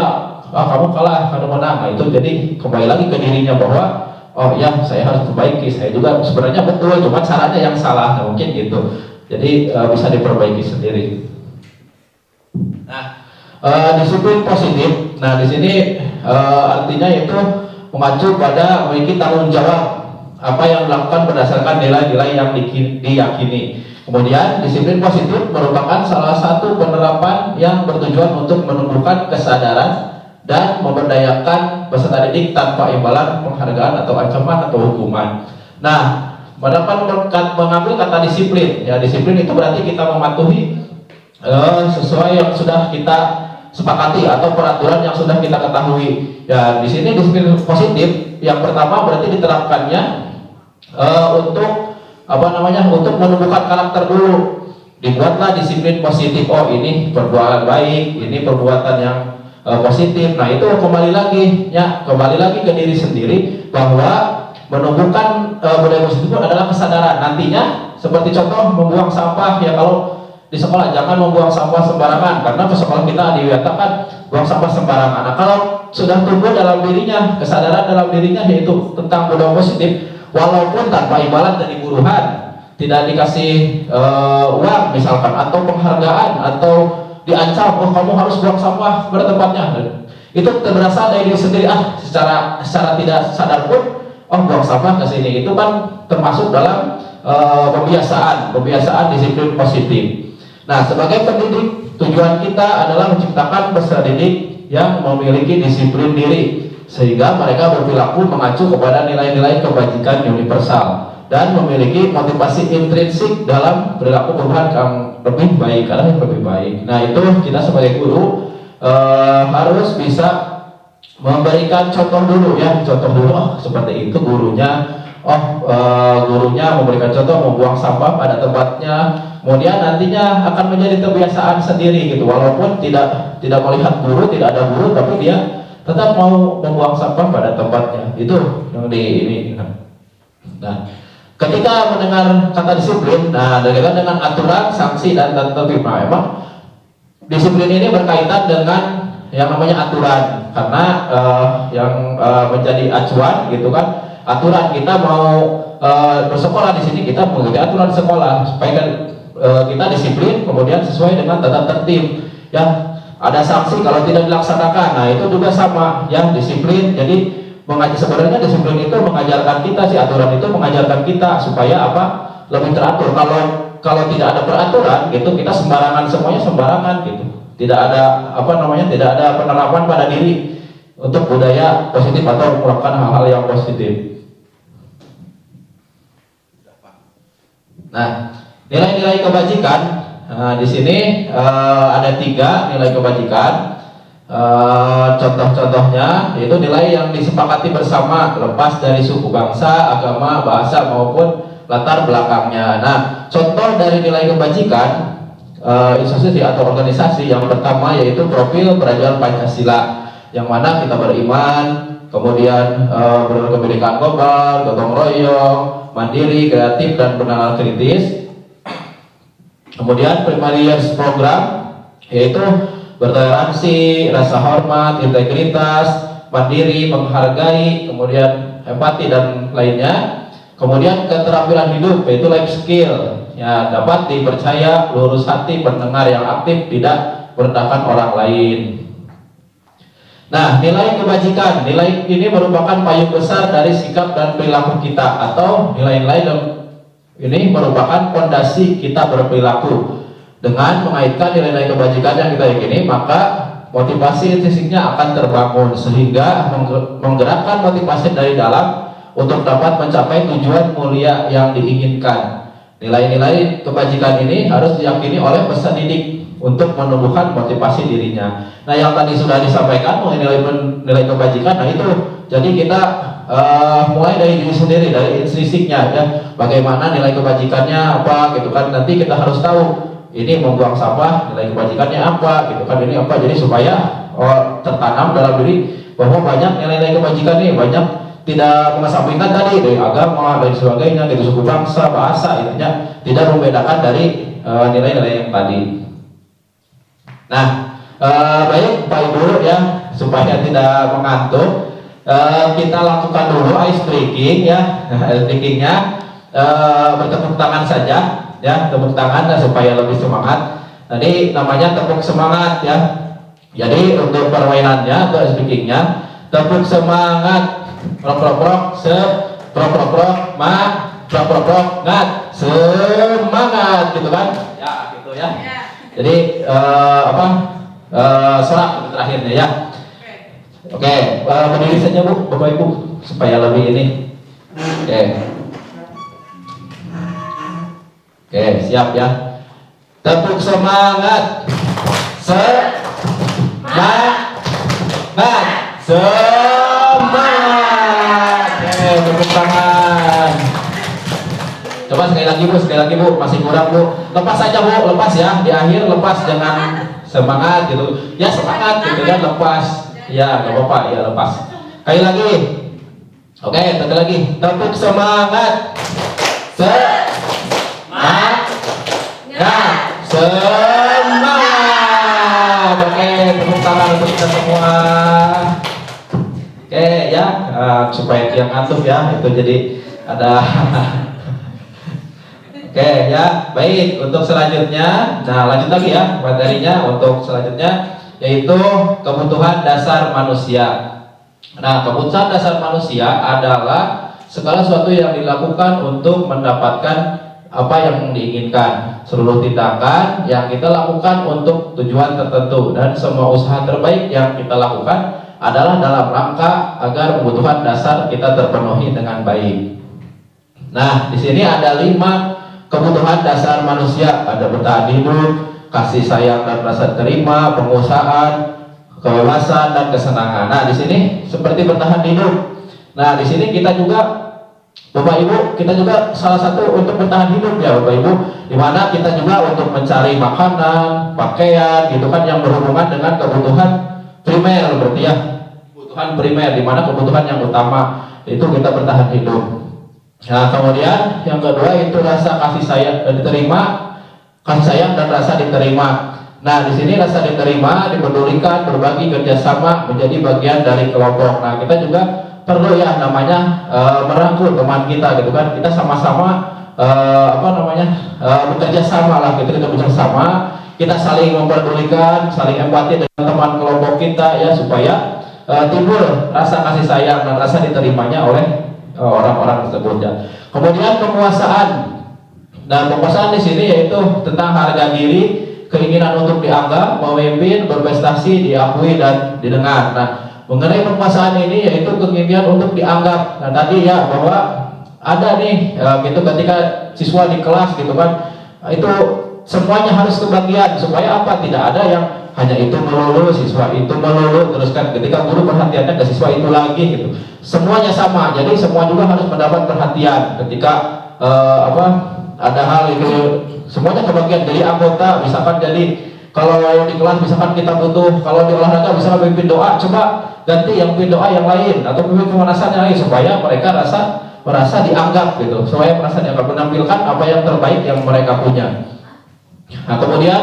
kamu kalah, kamu menang. Nah, itu jadi kembali lagi ke dirinya bahwa oh ya saya harus perbaiki, saya juga sebenarnya betul, cuma caranya yang salah. Nah, mungkin gitu. Jadi bisa diperbaiki sendiri. Nah, disiplin positif. Nah, di sini artinya itu mengacu pada memiliki tanggung jawab apa yang dilakukan berdasarkan nilai-nilai yang diyakini. Kemudian disiplin positif merupakan salah satu penerapan yang bertujuan untuk menumbuhkan kesadaran dan memberdayakan peserta didik tanpa imbalan, penghargaan atau ancaman atau hukuman. Nah, mengambil kata disiplin, ya disiplin itu berarti kita mematuhi sesuai yang sudah kita sepakati atau peraturan yang sudah kita ketahui. Ya, di sini disiplin positif yang pertama berarti diterapkannya untuk untuk menumbuhkan karakter dulu. Dibuatlah disiplin positif. Oh, ini perbuatan baik, ini perbuatan yang positif. Nah, itu kembali lagi ke diri sendiri bahwa menumbuhkan budaya positif adalah kesadaran. Nantinya seperti contoh membuang sampah, ya kalau di sekolah jangan membuang sampah sembarangan, karena ke sekolah kita dinyatakan buang sampah sembarangan. Nah, kalau sudah tumbuh dalam dirinya kesadaran dalam dirinya yaitu tentang budaya positif, walaupun tanpa imbalan dari buruhan, tidak dikasih uang misalkan atau penghargaan atau diancam, oh kamu harus buang sampah pada tempatnya, itu terberasa dari diri sendiri, secara tidak sadar pun oh buang sampah ke sini, itu kan termasuk dalam pembiasaan disiplin positif. Nah, sebagai pendidik tujuan kita adalah menciptakan peserta didik yang memiliki disiplin diri sehingga mereka berperilaku mengacu kepada nilai-nilai kebajikan universal dan memiliki motivasi intrinsik dalam perilaku perubahan yang lebih baik, karena yang lebih baik. Nah, itu kita sebagai guru harus bisa memberikan contoh dulu, seperti itu gurunya. Gurunya memberikan contoh membuang sampah pada tempatnya, kemudian nantinya akan menjadi kebiasaan sendiri gitu. Walaupun tidak melihat guru, tidak ada guru, tapi dia tetap mau membuang sampah pada tempatnya. Itu yang ini. Nah, ketika mendengar kata disiplin, berkaitan dengan aturan, sanksi dan tertib. Nah, emang disiplin ini berkaitan dengan yang namanya aturan, karena yang menjadi acuan gitu kan. Aturan kita mau bersekolah di sini, kita mengikuti aturan sekolah supaya kita disiplin, kemudian sesuai dengan tata tertib. Ya, ada sanksi kalau tidak dilaksanakan. Nah, itu juga sama, ya disiplin. Jadi sebenarnya disiplin itu mengajarkan kita, aturan itu mengajarkan kita supaya lebih teratur. Kalau tidak ada peraturan gitu, kita sembarangan, semuanya sembarangan gitu. Tidak ada tidak ada penerapan pada diri untuk budaya positif atau melakukan hal-hal yang positif. Nah, nilai-nilai kebajikan, di sini ada 3 nilai kebajikan. Contoh-contohnya yaitu nilai yang disepakati bersama, lepas dari suku, bangsa, agama, bahasa maupun latar belakangnya. Nah, contoh dari nilai kebajikan institusi atau organisasi yang pertama yaitu profil pelajaran Pancasila, yang mana kita beriman, kemudian berkebinekaan global, gotong royong, mandiri, kreatif, dan penanganan kritis. Kemudian primarious program yaitu bertoleransi, rasa hormat, integritas, mandiri, menghargai, kemudian empati dan lainnya. Kemudian keterampilan hidup yaitu life skill, ya dapat dipercaya, lurus hati, pendengar yang aktif, tidak merendahkan orang lain. Nah, nilai kebajikan, nilai ini merupakan payung besar dari sikap dan perilaku kita, atau nilai-nilai ini merupakan fondasi kita berperilaku. Dengan mengaitkan nilai-nilai kebajikan yang kita yakini, maka motivasi intrinsiknya akan terbangun sehingga menggerakkan motivasi dari dalam untuk dapat mencapai tujuan mulia yang diinginkan. Nilai-nilai kebajikan ini harus diyakini oleh peserta didik untuk menumbuhkan motivasi dirinya. Nah, yang tadi sudah disampaikan mengenai nilai kebajikan, nah itu jadi kita mulai dari diri sendiri, dari intrinsiknya, ya bagaimana nilai kebajikannya apa gitu kan. Nanti kita harus tahu ini membuang sampah nilai kebajikannya apa gitu kan, ini apa, jadi supaya tertanam dalam diri bahwa banyak nilai-nilai kebajikan nih, banyak tidak mengesampingkan tadi dari agama dan sebagainya, dari suku bangsa, bahasa, intinya tidak membedakan dari nilai-nilai yang tadi. Nah, baik Pak Ibu ya, supaya tidak mengantuk, kita lakukan dulu ice breaking ya. Ice breakingnya bertepuk tangan saja ya, tepuk tangan supaya lebih semangat. Tadi namanya tepuk semangat ya. Jadi untuk permainannya, untuk ice breakingnya, tepuk semangat, prok ngat, semangat gitu kan? Ya gitu ya. Jadi sorak itu terakhirnya ya. Oke, berdiri saja Bu, Bapak Ibu, supaya lebih ini. Oke, siap ya. Tepuk semangat, semangat, semangat. Oke, tepuk tangan. Coba sekali lagi Bu, masih kurang Bu. Lepas saja Bu, lepas ya. Di akhir lepas, jangan semangat gitu. Ya semangat gitu kan, lepas. Ya, nggak apa-apa, ya lepas. Sekali lagi. Oke, sekali lagi. Tepuk semangat. Semangat. Oke, tepuk tangan untuk kita semua. Oke ya, supaya yang ngantuk ya, itu jadi ada. Oke ya, baik. Untuk selanjutnya, nah lanjut lagi ya materinya. Untuk selanjutnya yaitu kebutuhan dasar manusia. Nah, kebutuhan dasar manusia adalah segala sesuatu yang dilakukan untuk mendapatkan apa yang diinginkan. Seluruh tindakan yang kita lakukan untuk tujuan tertentu, dan semua usaha terbaik yang kita lakukan adalah dalam rangka agar kebutuhan dasar kita terpenuhi dengan baik. Nah, di sini ada 5 kebutuhan dasar manusia. Ada bertahan hidup, kasih sayang dan rasa terima, penguasaan, kebebasan dan kesenangan. Nah, di sini seperti bertahan hidup. Nah, di sini kita juga, Bapak Ibu, kita juga salah satu untuk bertahan hidup ya Bapak Ibu, di mana kita juga untuk mencari makanan, pakaian, gitu kan, yang berhubungan dengan kebutuhan primer, berarti ya kebutuhan primer, di mana kebutuhan yang utama itu kita bertahan hidup. Nah, kemudian yang kedua itu rasa kasih sayang dan diterima. Kasih sayang dan rasa diterima. Nah, di sini rasa diterima, dipedulikan, berbagi, kerjasama, menjadi bagian dari kelompok. Nah, kita juga perlu ya namanya merangkul teman kita, gitu kan? Kita sama-sama bekerja sama lah, gitu. Kita bersama, kita saling mempedulikan, saling empati dengan teman kelompok kita ya, supaya timbul rasa kasih sayang dan rasa diterimanya oleh orang-orang tersebut ya. Kemudian penguasaan. Nah, penguasaan di sini yaitu tentang harga diri, keinginan untuk dianggap, memimpin, berprestasi, diakui dan didengar. Nah, mengenai penguasaan ini yaitu keinginan untuk dianggap. Nah, tadi ya bahwa ada nih gitu ketika siswa di kelas gitu kan, itu semuanya harus kebagian supaya apa? Tidak ada yang hanya itu melulu, siswa itu melulu, terus kan ketika guru perhatiannya ke siswa itu lagi gitu. Semuanya sama. Jadi semua juga harus mendapat perhatian ketika ada hal itu, semuanya kebagian jadi anggota. Misalkan jadi kalau yang di kelas misalkan kita butuh, kalau di olahraga misalkan pimpin doa, coba ganti yang pimpin doa yang lain atau pimpin pemanasan yang lain, supaya mereka merasa dianggap gitu, supaya merasa dianggap, menampilkan apa yang terbaik yang mereka punya. Nah, kemudian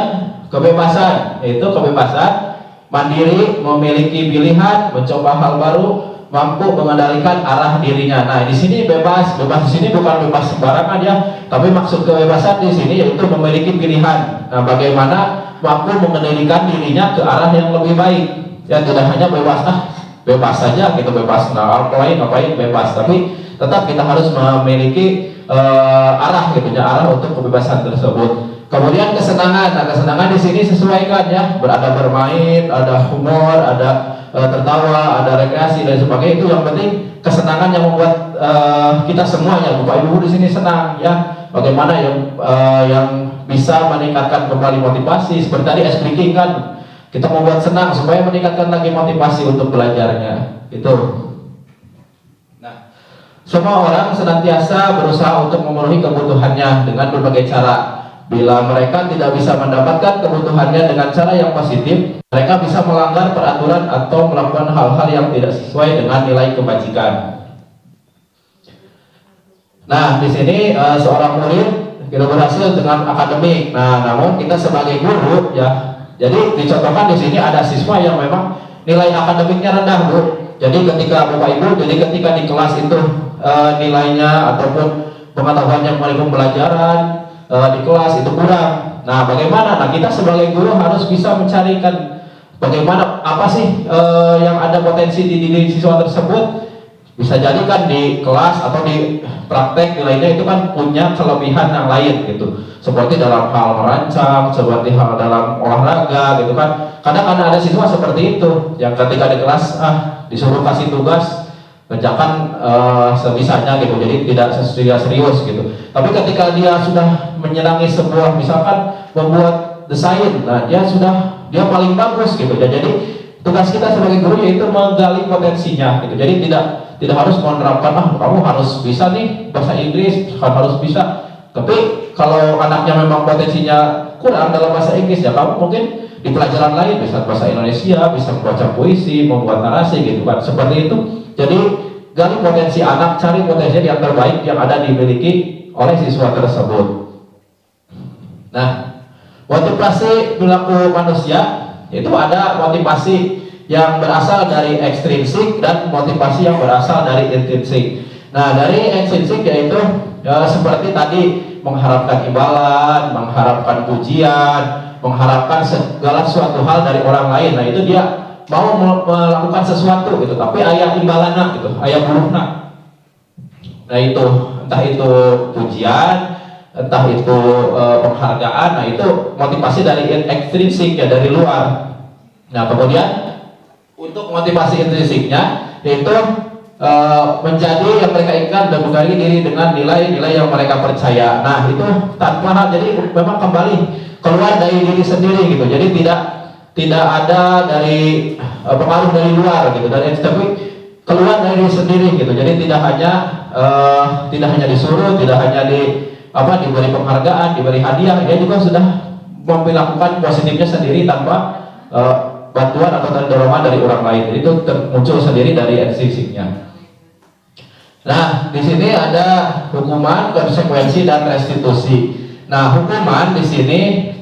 kebebasan, yaitu kebebasan mandiri, memiliki pilihan, mencoba hal baru, mampu mengendalikan arah dirinya. Nah, di sini bebas di sini bukan bebas sembarangan ya, tapi maksud kebebasan di sini yaitu memiliki pilihan. Nah, bagaimana mampu mengendalikan dirinya ke arah yang lebih baik. Ya, tidak hanya bebas saja gitu, bebas. Nah, ngapain bebas, tapi tetap kita harus memiliki arah gitu ya, arah untuk kebebasan tersebut. Kemudian kesenangan. Nah, kesenangan di sini sesuaikan ya, ada bermain, ada humor, ada tertawa, ada rekreasi dan sebagainya. Itu yang penting kesenangan yang membuat kita semua ya Bapak Ibu di sini senang ya. Bagaimana yang bisa meningkatkan kembali motivasi, seperti tadi ice breaking kan, kita membuat senang supaya meningkatkan lagi motivasi untuk belajarnya itu. Nah, semua orang senantiasa berusaha untuk memenuhi kebutuhannya dengan berbagai cara. Bila mereka tidak bisa mendapatkan kebutuhannya dengan cara yang positif, mereka bisa melanggar peraturan atau melakukan hal-hal yang tidak sesuai dengan nilai kebajikan. Nah, di sini seorang murid kita berhasil dengan akademik. Nah, namun kita sebagai guru ya, jadi dicontohkan di sini ada siswa yang memang nilai akademiknya rendah, Bu. Jadi ketika Bapak Ibu, jadi ketika di kelas itu nilainya ataupun pengetahuannya mereka pelajaran di kelas itu kurang. Nah, bagaimana? Nah, kita sebagai guru harus bisa mencarikan bagaimana apa sih yang ada potensi di diri siswa tersebut. Bisa jadi kan di kelas atau di praktek nilainya itu kan punya kelebihan yang lain gitu, seperti dalam hal merancang, seperti hal dalam olahraga gitu kan. Kadang ada siswa seperti itu yang ketika di kelas disuruh kasih tugas kerjakan sebisanya gitu, jadi tidak serius gitu. Tapi ketika dia sudah menyenangi sebuah, misalkan membuat desain, nah dia paling bagus gitu. Jadi tugas kita sebagai guru yaitu menggali potensinya gitu. Jadi tidak harus menerapkan kamu harus bisa nih bahasa Inggris, harus bisa. Tapi kalau anaknya memang potensinya kurang dalam bahasa Inggris, ya kamu mungkin di pelajaran lain bisa bahasa Indonesia, bisa membaca puisi, membuat narasi gitu kan. Seperti itu. Jadi gali potensi anak, cari potensi yang terbaik yang ada dimiliki oleh siswa tersebut. Nah, motivasi perilaku manusia itu ada motivasi yang berasal dari ekstrinsik dan motivasi yang berasal dari intrinsik. Nah, dari ekstrinsik yaitu seperti tadi mengharapkan imbalan, mengharapkan pujian, mengharapkan segala suatu hal dari orang lain. Nah, itu dia mau melakukan sesuatu gitu, tapi aya imbalanna gitu, aya buruhna. Nah, itu entah itu pujian, entah itu penghargaan. Nah, itu motivasi dari ekstrinsik ya, dari luar. Nah, kemudian untuk motivasi intrinsiknya yaitu menjadi yang mereka inginkan dan menggali diri dengan nilai-nilai yang mereka percaya. Nah, itu tanpa hal, jadi memang kembali keluar dari diri sendiri gitu. Jadi tidak ada dari pengaruh dari luar gitu, tapi keluar dari diri sendiri gitu. Jadi tidak hanya disuruh, tidak hanya diberi penghargaan, diberi hadiah, dia juga sudah melakukan positifnya sendiri tanpa bantuan atau dorongan dari orang lain. Jadi itu muncul sendiri dari ekstrinsiknya. Nah, di sini ada hukuman, konsekuensi, dan restitusi. Nah, hukuman di sini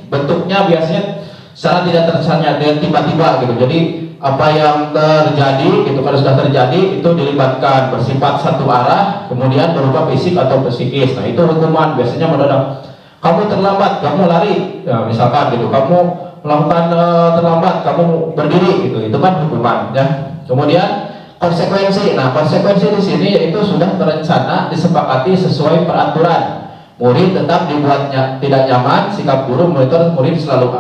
bentuknya biasanya secara tidak terencana, tiba-tiba gitu. Jadi apa yang terjadi gitu, kalau sudah terjadi itu dilibatkan, bersifat satu arah, kemudian berupa fisik atau psikis. Nah, itu hukuman biasanya mendadak. Kamu terlambat, kamu lari, ya, misalkan gitu. Kamu melakukan terlambat, kamu berdiri gitu, itu kan hukuman ya. Kemudian konsekuensi. Nah, konsekuensi di sini yaitu sudah terencana, disepakati sesuai peraturan. Murid tetap dibuatnya tidak nyaman, sikap guru monitor murid selalu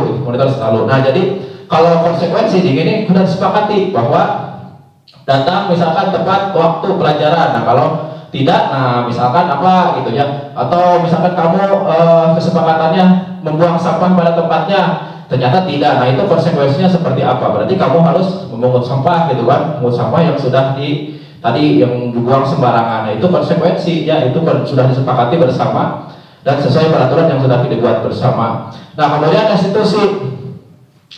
gitu, monitor selalu. Nah, jadi kalau konsekuensi di sini sudah disepakati bahwa datang misalkan tepat waktu pelajaran. Nah, kalau tidak, nah misalkan apa gitu ya, atau misalkan kamu kesepakatannya membuang sampah pada tempatnya, ternyata tidak. Nah, itu konsekuensinya seperti apa? Berarti kamu harus memungut sampah gitu kan, memungut sampah yang sudah tadi yang dibuang sembarangan. Nah, itu konsekuensi ya, itu sudah disepakati bersama dan sesuai peraturan yang sudah dibuat bersama. Nah, kemudian restitusi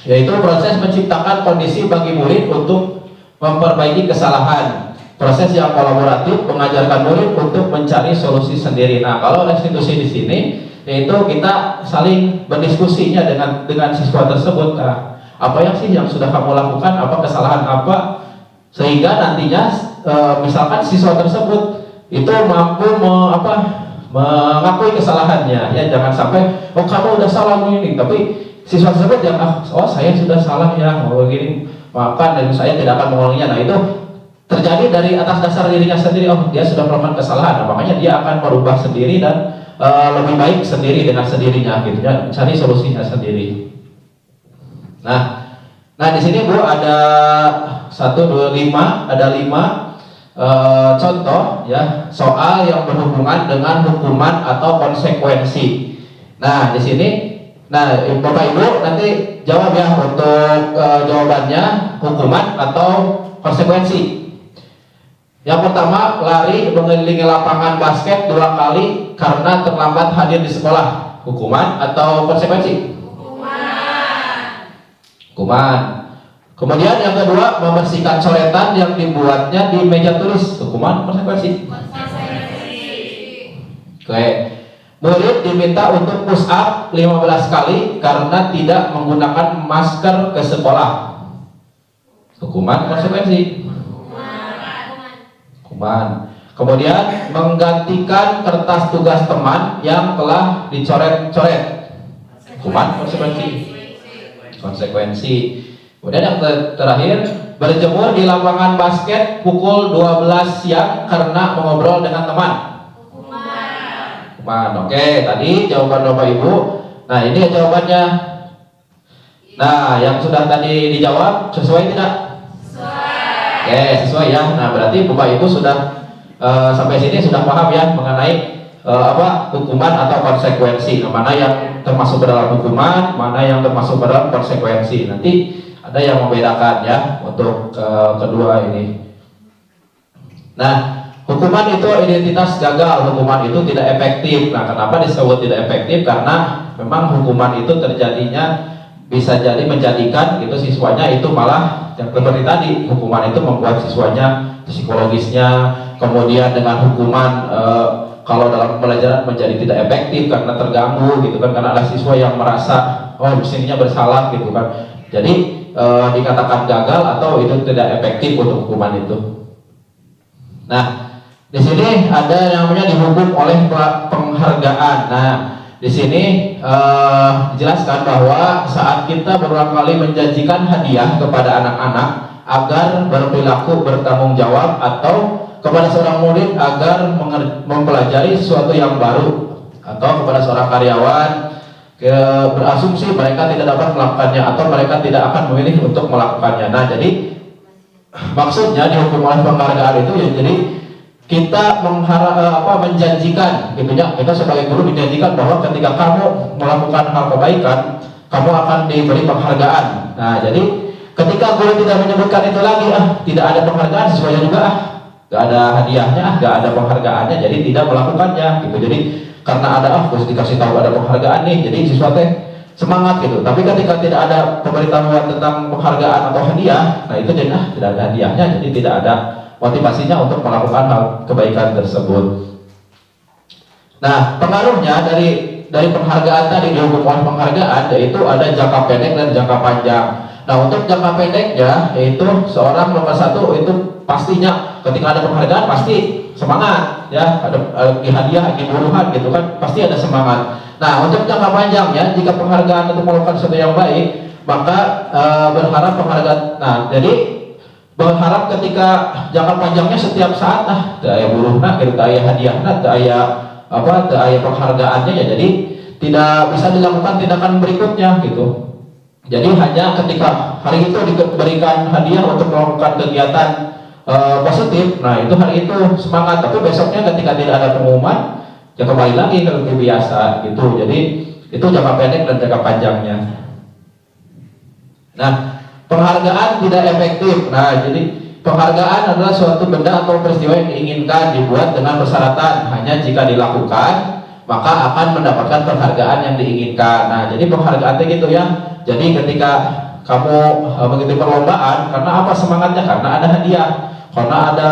yaitu proses menciptakan kondisi bagi murid untuk memperbaiki kesalahan. Proses yang kolaboratif mengajarkan murid untuk mencari solusi sendiri. Nah, kalau restitusi di sini yaitu kita saling berdiskusinya dengan siswa tersebut. Nah, apa yang sih yang sudah kamu lakukan, apa kesalahan apa, sehingga nantinya misalkan siswa tersebut itu mampu mengakui kesalahannya ya. Jangan sampai kamu udah salah ini, tapi siswa tersebut yang saya sudah salah ya, begini, maafkan dan saya tidak akan mengulanginya. Nah, itu terjadi dari atas dasar dirinya sendiri. Dia sudah melakukan kesalahan, nah, makanya dia akan merubah sendiri dan lebih baik sendiri dengan sendirinya gitu ya, cari solusinya sendiri. Nah di sini Bu ada 1, 2, 5, ada 5 contoh ya soal yang berhubungan dengan hukuman atau konsekuensi. Nah, di sini Bapak Ibu nanti jawab ya untuk jawabannya hukuman atau konsekuensi. Yang pertama, lari mengelilingi lapangan basket 2 kali karena terlambat hadir di sekolah. Hukuman atau konsekuensi? Hukuman. Kemudian yang kedua, membersihkan coretan yang dibuatnya di meja tulis. Hukuman, konsekuensi? Oke. Murid diminta untuk push up 15 kali karena tidak menggunakan masker ke sekolah. Hukuman konsekuensi. Hukuman. Kemudian menggantikan kertas tugas teman yang telah dicoret-coret. Hukuman konsekuensi. Konsekuensi. Kemudian yang terakhir, berjemur di lapangan basket pukul 12 siang karena mengobrol dengan teman. Oke, tadi jawaban Bapak Ibu. Nah, ini jawabannya. Nah, yang sudah tadi dijawab sesuai tidak? Sesuai. Oke, sesuai ya. Nah, berarti Bapak Ibu sudah sampai sini sudah paham ya mengenai hukuman atau konsekuensi. Nah, mana yang termasuk ke dalam hukuman, mana yang termasuk ke dalam konsekuensi. Nanti ada yang membedakan ya untuk kedua ini. Nah, hukuman itu identitas gagal, hukuman itu tidak efektif. Nah, kenapa disebut tidak efektif? Karena memang hukuman itu terjadinya bisa jadi menjadikan gitu siswanya itu malah yang seperti tadi, hukuman itu membuat siswanya psikologisnya, kemudian dengan hukuman kalau dalam pembelajaran menjadi tidak efektif karena terganggu gitu kan, karena ada siswa yang merasa oh disininya bersalah gitu kan. Jadi dikatakan gagal atau itu tidak efektif untuk hukuman itu. Nah, di sini ada yang namanya dihukum oleh penghargaan. Nah, di sini dijelaskan bahwa saat kita berulang kali menjanjikan hadiah kepada anak-anak agar berperilaku bertanggung jawab atau kepada seorang murid agar mempelajari sesuatu yang baru atau kepada seorang karyawan berasumsi mereka tidak dapat melakukannya atau mereka tidak akan memilih untuk melakukannya. Nah, jadi maksudnya dihukum oleh penghargaan itu ya jadi kita menjanjikan gitu ya, kita sebagai guru menjanjikan bahwa ketika kamu melakukan hal kebaikan kamu akan diberi penghargaan. Nah, jadi ketika guru tidak menyebutkan itu lagi, tidak ada penghargaan, siswanya juga gak ada hadiahnya, gak ada penghargaannya, jadi tidak melakukannya gitu. Jadi karena ada harus dikasih tahu ada penghargaan nih, jadi siswa teh semangat gitu. Tapi ketika tidak ada pemberitahuan tentang penghargaan atau hadiah, nah itu jadi tidak ada hadiahnya, jadi tidak ada motivasinya untuk melakukan hal kebaikan tersebut. Nah, pengaruhnya dari penghargaan tadi, dihukum oleh penghargaan, yaitu ada jangka pendek dan jangka panjang. Nah, untuk jangka pendeknya yaitu seorang nomor satu itu pastinya ketika ada penghargaan pasti semangat ya, ada hadiah, buruhan gitu kan, pasti ada semangat. Nah, untuk jangka panjangnya jika penghargaan untuk melakukan sesuatu yang baik, maka berharap penghargaan. Nah, jadi berharap ketika jangka panjangnya setiap saat daya buruhna, daya hadiahna, daya penghargaannya ya, jadi tidak bisa dilakukan tindakan berikutnya gitu. Jadi hanya ketika hari itu diberikan hadiah untuk melakukan kegiatan positif, nah itu hari itu semangat, tapi besoknya ketika tidak ada pengumuman ya kembali lagi ke biasa gitu. Jadi itu jangka pendek dan jangka panjangnya. Nah, penghargaan tidak efektif. Nah, jadi penghargaan adalah suatu benda atau peristiwa yang diinginkan dibuat dengan persyaratan hanya jika dilakukan maka akan mendapatkan penghargaan yang diinginkan. Nah, jadi penghargaan itu gitu ya. Jadi ketika kamu mengikuti perlombaan, karena apa semangatnya? Karena ada hadiah, karena ada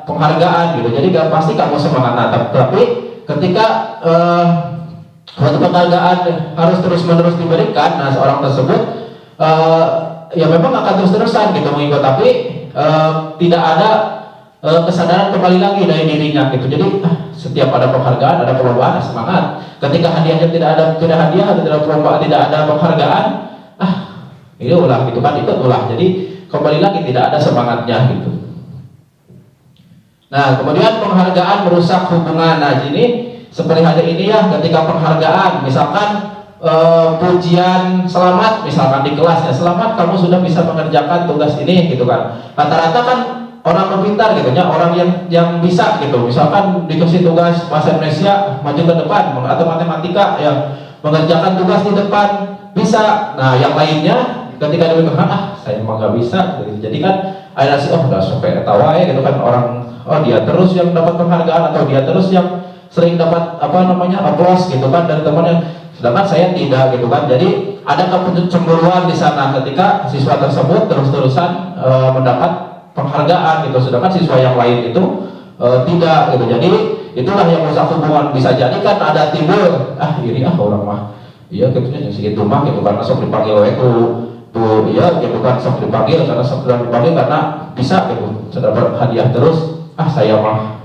penghargaan gitu. Jadi gak pasti kamu semangat. Nah, tapi ketika suatu penghargaan harus terus-menerus diberikan, nah seorang tersebut ya memang akan terus-terusan gitu mengikut, tapi tidak ada kesadaran kembali lagi dari dirinya gitu. Jadi setiap ada penghargaan, ada perlombaan, semangat. Ketika hadiahnya tidak hadiah, tidak perlombaan, tidak ada penghargaan, ini ulah gitu kan, ikut ulah. Jadi kembali lagi tidak ada semangatnya gitu. Nah, kemudian penghargaan merusak hubungan. Nah, ini seperti hari ini ya, ketika penghargaan, misalkan pujian selamat, misalkan di kelas ya, selamat kamu sudah bisa mengerjakan tugas ini gitu kan. Rata-rata kan orang pintar gitu ya, orang yang bisa gitu. Misalkan dikasih tugas bahasa Indonesia maju ke depan, atau matematika yang mengerjakan tugas di depan bisa. Nah, yang lainnya ketika dia bilang saya mah gak bisa gitu. Jadi kan ada sih udah sampai ketawa ya gitu kan, orang dia terus yang dapat penghargaan atau dia terus yang sering dapat aplaus gitu kan dari temannya, sedangkan saya tidak gitu kan. Jadi ada kecemburuan di sana ketika siswa tersebut terus-terusan mendapat penghargaan gitu, sedangkan siswa yang lain itu tidak gitu. Jadi itulah yang merusak hubungan. Bisa jadi kan ada timbul iri orang mah iya gitu segitu mah gitu karena sok dipanggil wae tuh iya gitu kan sok dipanggil karena sok dipanggil karena bisa gitu dapat hadiah terus saya mah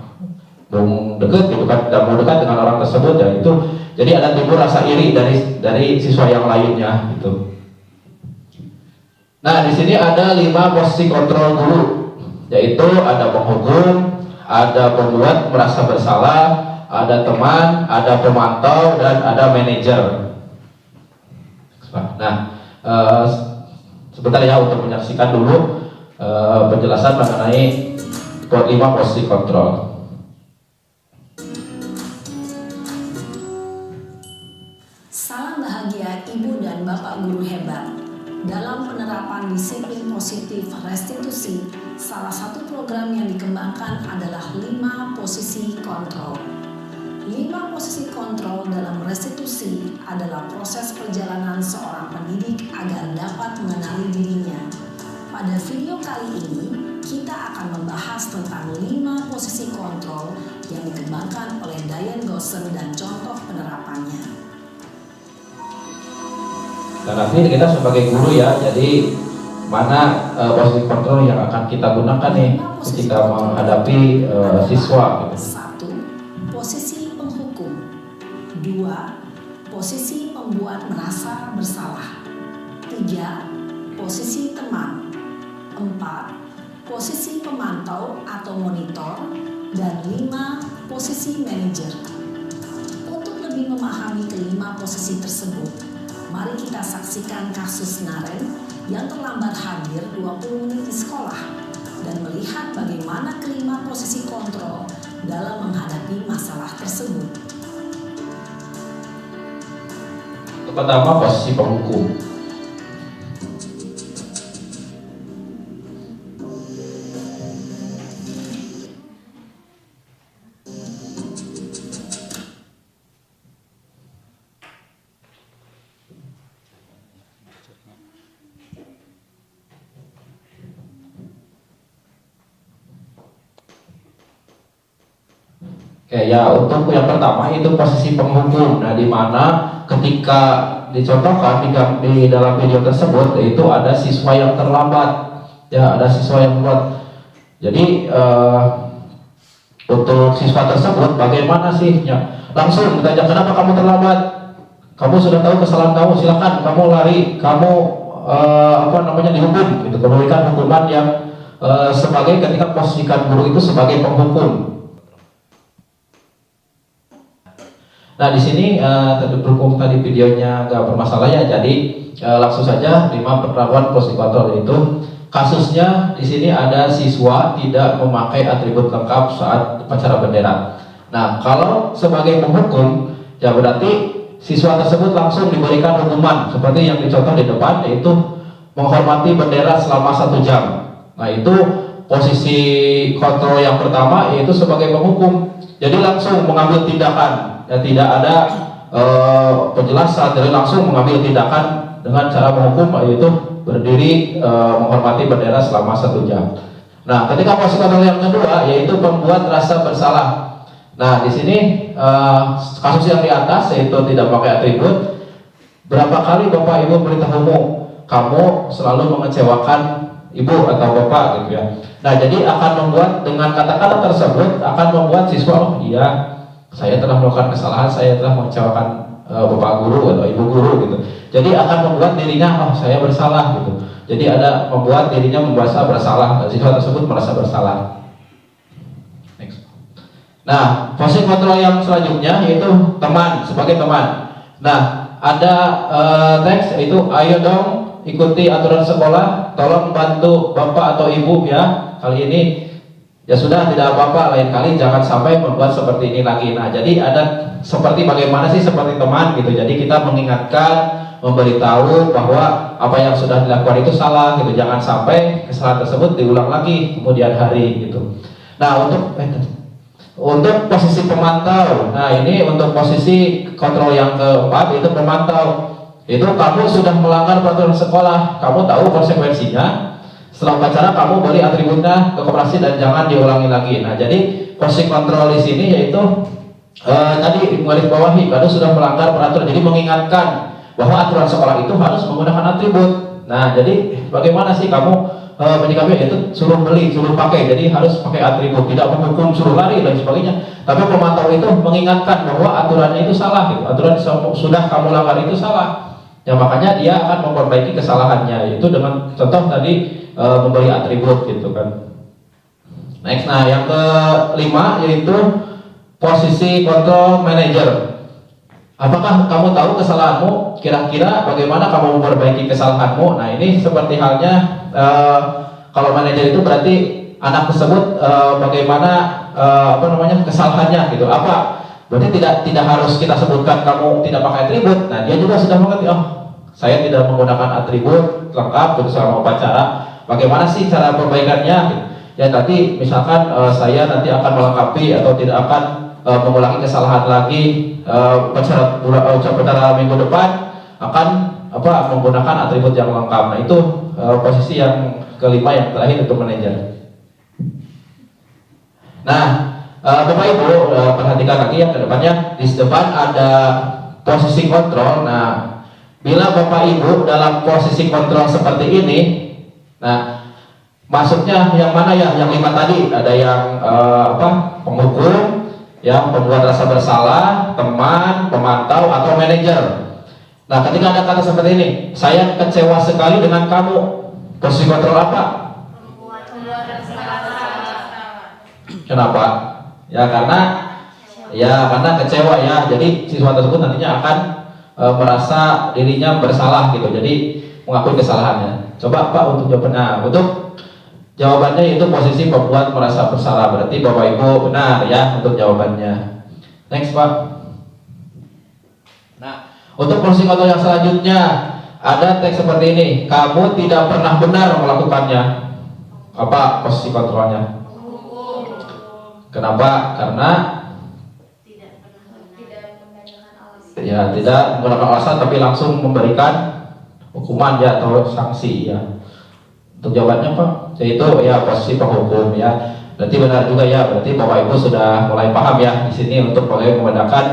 mau deket gitu kan tidak mau dekat dengan orang tersebut ya itu jadi ada timbul rasa iri dari siswa yang lainnya gitu. Nah di sini ada 5 posisi kontrol guru, yaitu ada penghukum, ada pembuat merasa bersalah, ada teman, ada pemantau, dan ada manajer. Nah, sebentar ya untuk menyaksikan dulu penjelasan mengenai 5 posisi kontrol. Salam bahagia Ibu dan Bapak guru hebat. Dalam penerapan disiplin positif restitusi, salah satu program yang dikembangkan adalah 5 posisi kontrol. 5 posisi kontrol dalam restitusi adalah proses perjalanan seorang pendidik agar dapat mengenali dirinya. Pada video kali ini, kita akan membahas tentang 5 posisi kontrol yang dikembangkan oleh Diane Gossen dan contoh penerapannya. Dan nanti kita sebagai guru ya, jadi mana posisi kontrol yang akan kita gunakan nih ketika menghadapi siswa gitu. 1. Posisi penghukum. 2. Posisi pembuat merasa bersalah. 3. Posisi teman. 4. Posisi pemantau atau monitor. Dan 5. Posisi manajer. Untuk lebih memahami kelima posisi tersebut, mari kita saksikan kasus Naren yang terlambat hadir 20 menit di sekolah dan melihat bagaimana kelima posisi kontrol dalam menghadapi masalah tersebut. Pertama, posisi penghukum. Oke ya, untuk yang pertama itu posisi penghukum. Nah, di mana ketika dicontohkan di dalam video tersebut itu ada siswa yang terlambat. Ya, ada siswa yang terlambat. Jadi untuk siswa tersebut bagaimana sih? Ya, langsung ditanya, kenapa kamu terlambat? Kamu sudah tahu kesalahan kamu, silakan kamu lari, kamu dihukum. Gitu, memberikan hukuman yang sebagai ketika posisikan guru itu sebagai penghukum. Nah, di sini berhubung tadi videonya nggak bermasalah ya, jadi langsung saja 5 penerapan posisi kontrol, yaitu kasusnya di sini ada siswa tidak memakai atribut lengkap saat upacara bendera. Nah, kalau sebagai penghukum ya berarti siswa tersebut langsung diberikan hukuman seperti yang dicontoh di depan, yaitu menghormati bendera selama 1 jam. Nah, itu posisi kontrol yang pertama, yaitu sebagai penghukum. Jadi langsung mengambil tindakan. Ya, tidak ada penjelasan, jadi langsung mengambil tindakan dengan cara menghukum, yaitu berdiri menghormati bendera selama 1 jam. Nah, ketika posisi kontrol yang kedua yaitu pembuat rasa bersalah. Nah, di sini kasus yang di atas yaitu tidak pakai atribut. Berapa kali Bapak Ibu beritahumu kamu selalu mengecewakan ibu atau bapak gitu ya. Nah, jadi akan membuat dengan kata-kata tersebut akan membuat siswa iya, saya telah melakukan kesalahan, saya telah mengecewakan bapak guru atau ibu guru gitu. Jadi akan membuat dirinya saya bersalah gitu. Jadi ada membuat dirinya merasa bersalah, siswa tersebut merasa bersalah. Next. Nah, posisi kontrol yang selanjutnya yaitu teman, sebagai teman. Nah, ada teks yaitu ayo dong ikuti aturan sekolah, tolong bantu bapak atau ibu ya. Kali ini ya sudah, tidak apa-apa, lain kali jangan sampai membuat seperti ini lagi. Nah, jadi ada seperti bagaimana sih seperti teman gitu. Jadi kita mengingatkan, memberitahu bahwa apa yang sudah dilakukan itu salah gitu. Jangan sampai kesalahan tersebut diulang lagi kemudian hari gitu. Nah, untuk posisi pemantau. Nah, ini untuk posisi kontrol yang keempat yaitu pemantau. Itu kamu sudah melanggar peraturan sekolah, kamu tahu konsekuensinya. Setelah upacara kamu beri atributnya ke koperasi dan jangan diulangi lagi. Nah, jadi posisi kontrol di sini yaitu tadi garis bawahi kalau sudah melanggar peraturan, jadi mengingatkan bahwa aturan sekolah itu harus menggunakan atribut. Nah, jadi bagaimana sih kamu menyikapi itu, suruh beli, suruh pakai, jadi harus pakai atribut, tidak menghukum suruh lari dan sebagainya. Tapi pemantau itu mengingatkan bahwa aturannya itu salah, gitu. Aturan sudah kamu langgar itu salah. Ya makanya dia akan memperbaiki kesalahannya, itu dengan contoh tadi memberi atribut gitu kan. Next, nah yang kelima yaitu posisi control manager. Apakah kamu tahu kesalahanmu? Kira-kira bagaimana kamu memperbaiki kesalahanmu? Nah ini seperti halnya kalau manajer itu berarti anak tersebut bagaimana kesalahannya gitu. Apa? Berarti tidak harus kita sebutkan kamu tidak pakai atribut. Nah dia juga sudah mengerti. Oh, saya tidak menggunakan atribut lengkap gitu selama upacara. Bagaimana sih cara perbaikannya? Ya nanti misalkan saya nanti akan melengkapi atau tidak akan mengulangi kesalahan lagi. Upacara minggu depan akan menggunakan atribut yang lengkap. Nah itu posisi yang kelima yang terakhir untuk manajer. Nah Bapak Ibu perhatikan lagi yang kedepannya di depan ada posisi kontrol. Nah bila Bapak Ibu dalam posisi kontrol seperti ini, nah masuknya yang mana ya? Yang lima tadi ada yang penghukum, yang pembuat rasa bersalah, teman, pemantau, atau manajer. Nah, ketika ada kata seperti ini, saya kecewa sekali dengan kamu. Posisi kontrol apa? Pembuat salah. Kenapa? Ya karena kecewa ya. Jadi siswa tersebut nantinya akan merasa dirinya bersalah gitu. Jadi mengakui kesalahannya. Coba Pak untuk jawabannya. Untuk jawabannya itu posisi pembuat merasa bersalah. Berarti Bapak Ibu benar ya untuk jawabannya. Next Pak. Nah, untuk posisi kontrol yang selanjutnya ada teks seperti ini. Kamu tidak pernah benar melakukannya. Apa posisi kontrolnya? Kenapa? Karena Tidak menggunakan alasan. ya tidak menggunakan alasan tapi langsung memberikan hukuman ya atau sanksi ya. Untuk jawabannya Pak, yaitu ya posisi penghukum ya. Berarti benar juga ya. Berarti Bapak Ibu sudah mulai paham ya di sini untuk bagaimana membedakan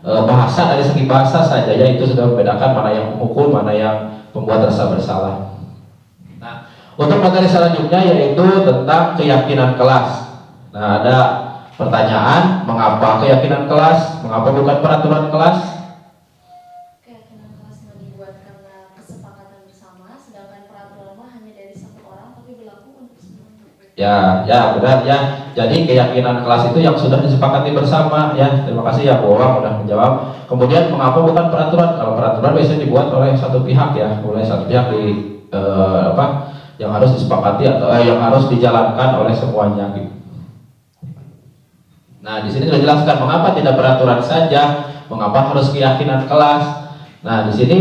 bahasa dari segi bahasa saja ya, itu sudah membedakan mana yang penghukum, mana yang pembuat rasa bersalah. Nah, untuk materi selanjutnya yaitu tentang keyakinan kelas. Nah, ada pertanyaan, mengapa keyakinan kelas, mengapa bukan peraturan kelas? Keyakinan kelas yang dibuat karena kesepakatan bersama, sedangkan peraturan mah hanya dari satu orang tapi berlaku untuk semua. Ya benar ya. Jadi keyakinan kelas itu yang sudah disepakati bersama ya. Terima kasih ya Bu Wang sudah menjawab. Kemudian mengapa bukan peraturan? Kalau peraturan biasanya dibuat oleh satu pihak ya, oleh satu pihak di yang harus disepakati atau yang harus dijalankan oleh semuanya gitu. Nah, di sini sudah dijelaskan mengapa tidak peraturan saja, mengapa harus keyakinan kelas. Nah, di sini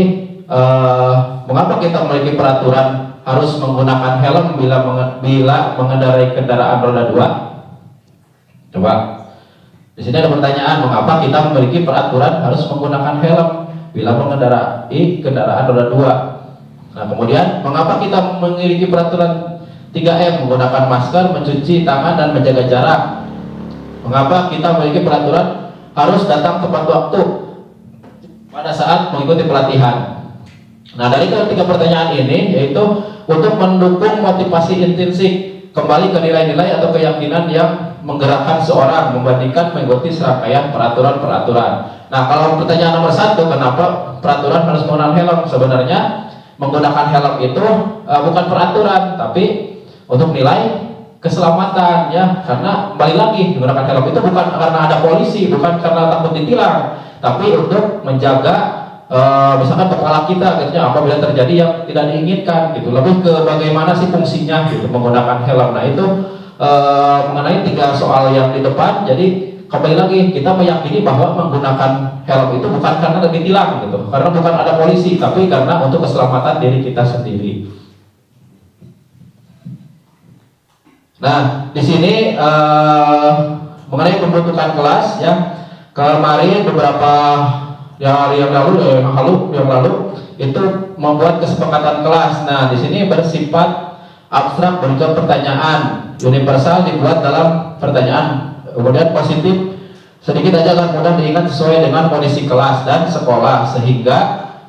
mengapa kita memiliki peraturan harus menggunakan helm bila mengendarai kendaraan roda 2? Coba. Di sini ada pertanyaan, mengapa kita memiliki peraturan harus menggunakan helm bila mengendarai kendaraan roda 2? Nah, kemudian mengapa kita memiliki peraturan 3M, menggunakan masker, mencuci tangan dan menjaga jarak? Mengapa kita memiliki peraturan harus datang tepat waktu pada saat mengikuti pelatihan? Nah, dari ketiga pertanyaan ini yaitu untuk mendukung motivasi intrinsik kembali ke nilai-nilai atau keyakinan yang menggerakkan seorang membandingkan mengikuti serangkaian peraturan-peraturan. Nah, kalau pertanyaan nomor 1, kenapa peraturan harus menggunakan helm? Sebenarnya menggunakan helm itu bukan peraturan, tapi untuk nilai keselamatan ya, karena kembali lagi menggunakan helm itu bukan karena ada polisi, bukan karena takut ditilang, tapi untuk menjaga misalkan kepala kita gitu, apabila terjadi yang tidak diinginkan gitu. Lebih ke bagaimana sih fungsinya gitu menggunakan helm. Nah itu mengenai 3 soal yang di depan. Jadi kembali lagi kita meyakini bahwa menggunakan helm itu bukan karena ditilang gitu, karena bukan ada polisi, tapi karena untuk keselamatan diri kita sendiri. Nah, di sini mengenai pembentukan kelas ya, kemarin beberapa hari yang lalu itu membuat kesepakatan kelas. Nah, di sini bersifat abstrak, bentuk pertanyaan universal dibuat dalam pertanyaan Kemudian positif, sedikit aja akan mudah diingat sesuai dengan kondisi kelas dan sekolah, sehingga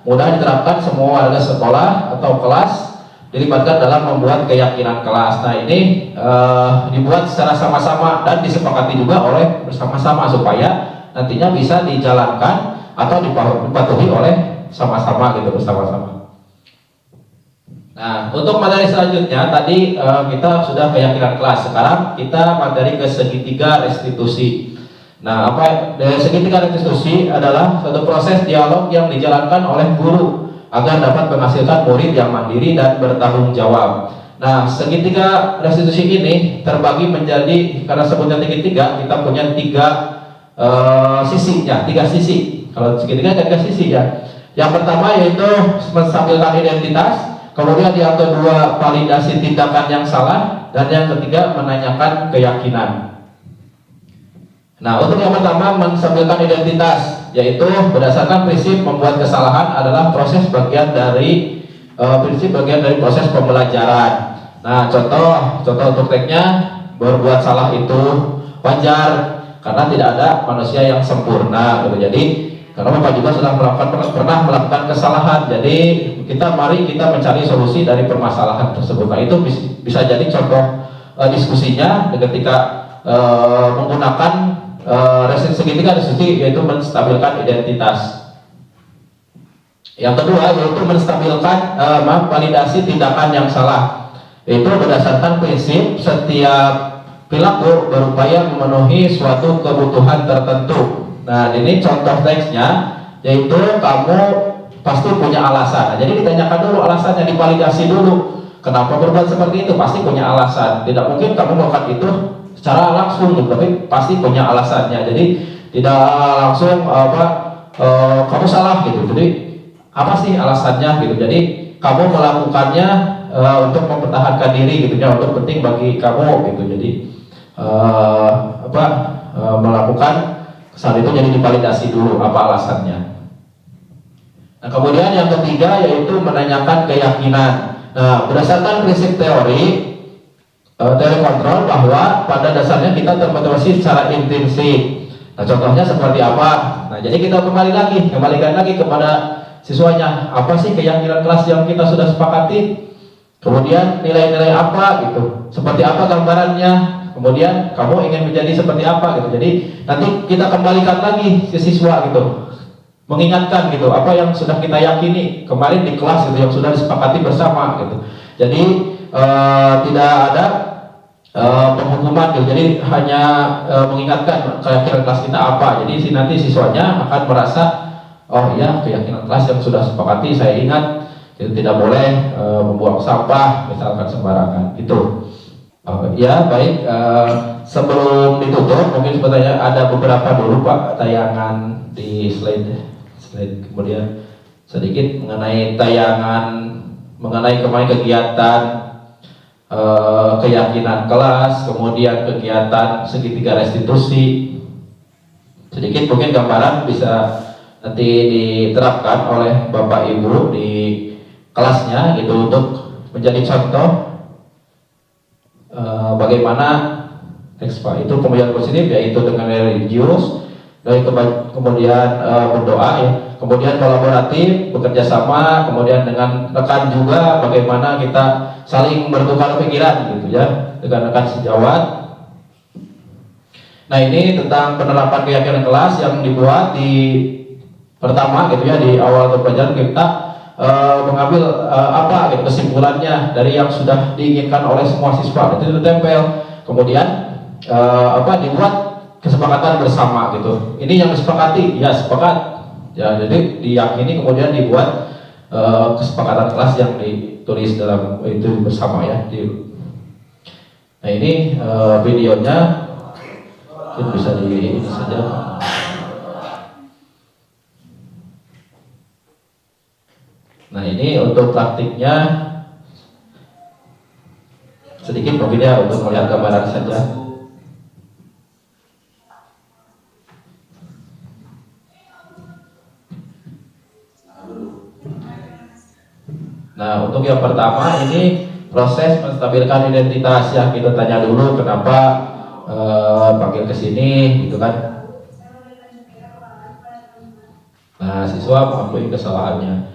mudah diterapkan semua warga sekolah atau kelas dilibatkan dalam membuat keyakinan kelas. Nah ini dibuat secara sama-sama dan disepakati juga oleh bersama-sama supaya nantinya bisa dijalankan atau dipatuhi oleh sama-sama gitu, bersama-sama. Nah, untuk materi selanjutnya tadi kita sudah keyakinan kelas. Sekarang kita materi ke segitiga restitusi. Nah, segitiga restitusi adalah suatu proses dialog yang dijalankan oleh guru agar dapat menghasilkan murid yang mandiri dan bertanggung jawab. Nah, segitiga restitusi ini terbagi menjadi, karena sebutnya segitiga, kita punya tiga sisi. Kalau segitiga ada 3 sisi ya. Yang pertama yaitu menstabilkan identitas. Kemudian yang kedua validasi tindakan yang salah, dan yang ketiga menanyakan keyakinan. Nah, untuk yang pertama menstabilkan identitas, yaitu berdasarkan prinsip membuat kesalahan adalah proses bagian dari proses pembelajaran. Nah, contoh untuk teksnya, berbuat salah itu wajar karena tidak ada manusia yang sempurna gitu. Jadi karena Bapak juga sudah pernah melakukan kesalahan, jadi mari kita mencari solusi dari permasalahan tersebut. Nah, itu bisa jadi contoh diskusinya ketika menggunakan segitiga restitusi, yaitu menstabilkan identitas. Yang kedua yaitu menstabilkan validasi tindakan yang salah, yaitu berdasarkan prinsip setiap perilaku berupaya memenuhi suatu kebutuhan tertentu. Nah, ini contoh teksnya, yaitu kamu pasti punya alasan. Nah, jadi ditanyakan dulu alasannya, divalidasi dulu. Kenapa berbuat seperti itu? Pasti punya alasan. Tidak mungkin kamu melakukan itu secara langsung, tapi pasti punya alasannya. Jadi tidak langsung kamu salah gitu. Jadi apa sih alasannya gitu? Jadi kamu melakukannya untuk mempertahankan diri gitu ya, untuk penting bagi kamu gitu. Jadi melakukan saat itu, jadi divalidasi dulu apa alasannya. Nah, kemudian yang ketiga yaitu menanyakan keyakinan. Nah, berdasarkan prinsip teori kontrol, bahwa pada dasarnya kita termotivasi secara intrinsik. Nah, contohnya seperti apa? Nah, jadi kita kembalikan lagi kepada siswanya, apa sih keyakinan kelas yang kita sudah sepakati? Kemudian nilai-nilai apa gitu? Seperti apa gambarannya? Kemudian kamu ingin menjadi seperti apa gitu. Jadi nanti kita kembalikan lagi ke siswa gitu, mengingatkan gitu apa yang sudah kita yakini kemarin di kelas gitu, yang sudah disepakati bersama gitu. Jadi tidak ada penghukuman gitu. Jadi hanya mengingatkan keyakinan kelas kita apa. Jadi nanti siswanya akan merasa, oh iya, keyakinan kelas yang sudah sepakati saya ingat, itu tidak boleh membuang sampah misalkan sembarangan gitu. Ya baik, sebelum ditutup mungkin sebetulnya ada beberapa dulu Pak tayangan di slide kemudian sedikit mengenai tayangan mengenai kemarin kegiatan keyakinan kelas, kemudian kegiatan segitiga restitusi. Sedikit mungkin gambaran bisa nanti diterapkan oleh Bapak Ibu di kelasnya gitu, untuk menjadi contoh bagaimana itu kemudian positif, yaitu dengan religius, dari kemudian berdoa ya, kemudian kolaboratif, bekerja sama, kemudian dengan rekan juga bagaimana kita saling bertukar pikiran gitu ya dengan rekan sejawat. Nah, ini tentang penerapan keyakinan kelas yang dibuat di pertama gitu ya, di awal pelajaran kita mengambil apa gitu kesimpulannya dari yang sudah diinginkan oleh semua siswa, itu ditempel, kemudian dibuat kesepakatan bersama gitu. Ini yang disepakati, ya sepakat ya, jadi diyakini, kemudian dibuat kesepakatan kelas yang ditulis dalam itu bersama ya. Nah, ini videonya itu bisa ini saja. Nah, ini untuk praktiknya sedikit mungkin ya, untuk melihat gambaran saja. Nah, untuk yang pertama ini proses menstabilkan identitas ya. Kita tanya dulu kenapa panggil ke sini gitu kan. Nah, siswa mengakui kesalahannya.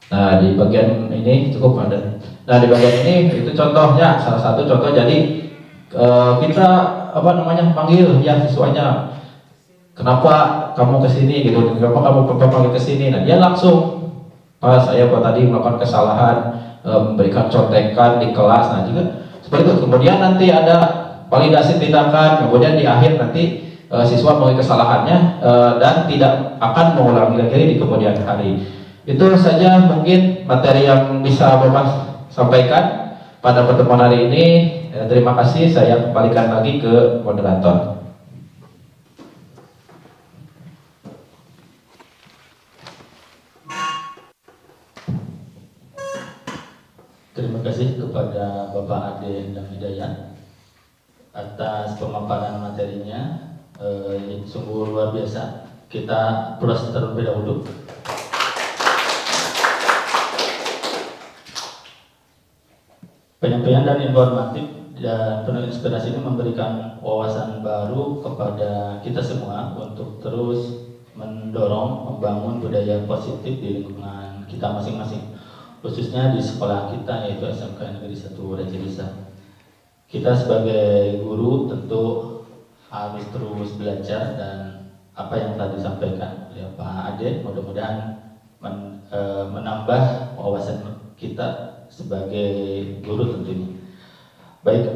Nah, di bagian ini cukup ada. Nah, di bagian ini itu contohnya, salah satu contoh. Jadi kita panggil ya siswanya, kenapa kamu kesini gitu, kenapa kamu panggil kesini. Nah, dia langsung, pas saya tadi melakukan kesalahan, memberikan contekan di kelas. Nah, juga seperti itu. Kemudian nanti ada validasi tindakan, kemudian di akhir nanti siswa mengakui kesalahannya dan tidak akan mengulangi lagi di kemudian hari. Itu saja mungkin materi yang bisa Bapak sampaikan pada pertemuan hari ini. Terima kasih, saya kembalikan lagi ke moderator. Terima kasih kepada Bapak Ade Endang Hidayat atas pemaparan materinya. Sungguh luar biasa. Kita proses terlebih dahulu. Penyampaian dan informatif dan penuh inspirasi ini memberikan wawasan baru kepada kita semua untuk terus mendorong membangun budaya positif di lingkungan kita masing-masing, khususnya di sekolah kita, yaitu SMK Negeri 1 Raja Desa. Kita sebagai guru tentu harus terus belajar, dan apa yang tadi disampaikan oleh Pak Ade mudah-mudahan menambah wawasan kita sebagai guru tentunya. Baik,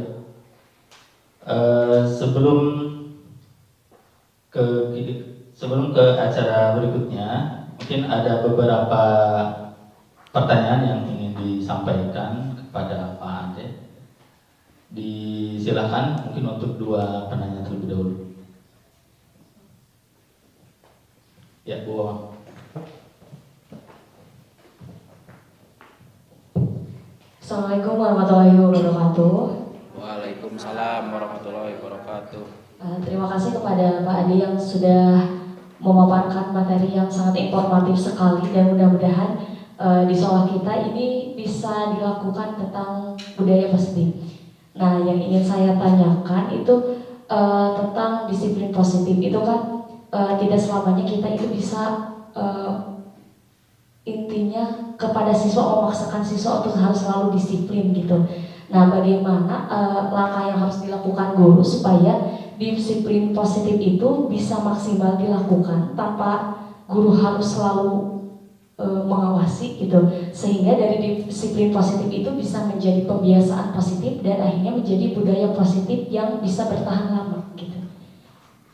sebelum ke acara berikutnya, mungkin ada beberapa pertanyaan yang ingin disampaikan kepada Pak Ade. Disilakan mungkin untuk dua penanya terlebih dahulu. Ya, Bu Wawang. Assalamualaikum warahmatullahi wabarakatuh. Waalaikumsalam warahmatullahi wabarakatuh. Terima kasih kepada Pak Ade yang sudah memaparkan materi yang sangat informatif sekali, dan mudah-mudahan di sekolah kita ini bisa dilakukan tentang budaya positif. Nah, yang ingin saya tanyakan itu tentang disiplin positif. Itu kan tidak selamanya kita itu bisa intinya kepada siswa, memaksakan siswa untuk harus selalu disiplin gitu. Nah, bagaimana langkah yang harus dilakukan guru supaya disiplin positif itu bisa maksimal dilakukan tanpa guru harus selalu mengawasi gitu, sehingga dari disiplin positif itu bisa menjadi pembiasaan positif dan akhirnya menjadi budaya positif yang bisa bertahan lama gitu.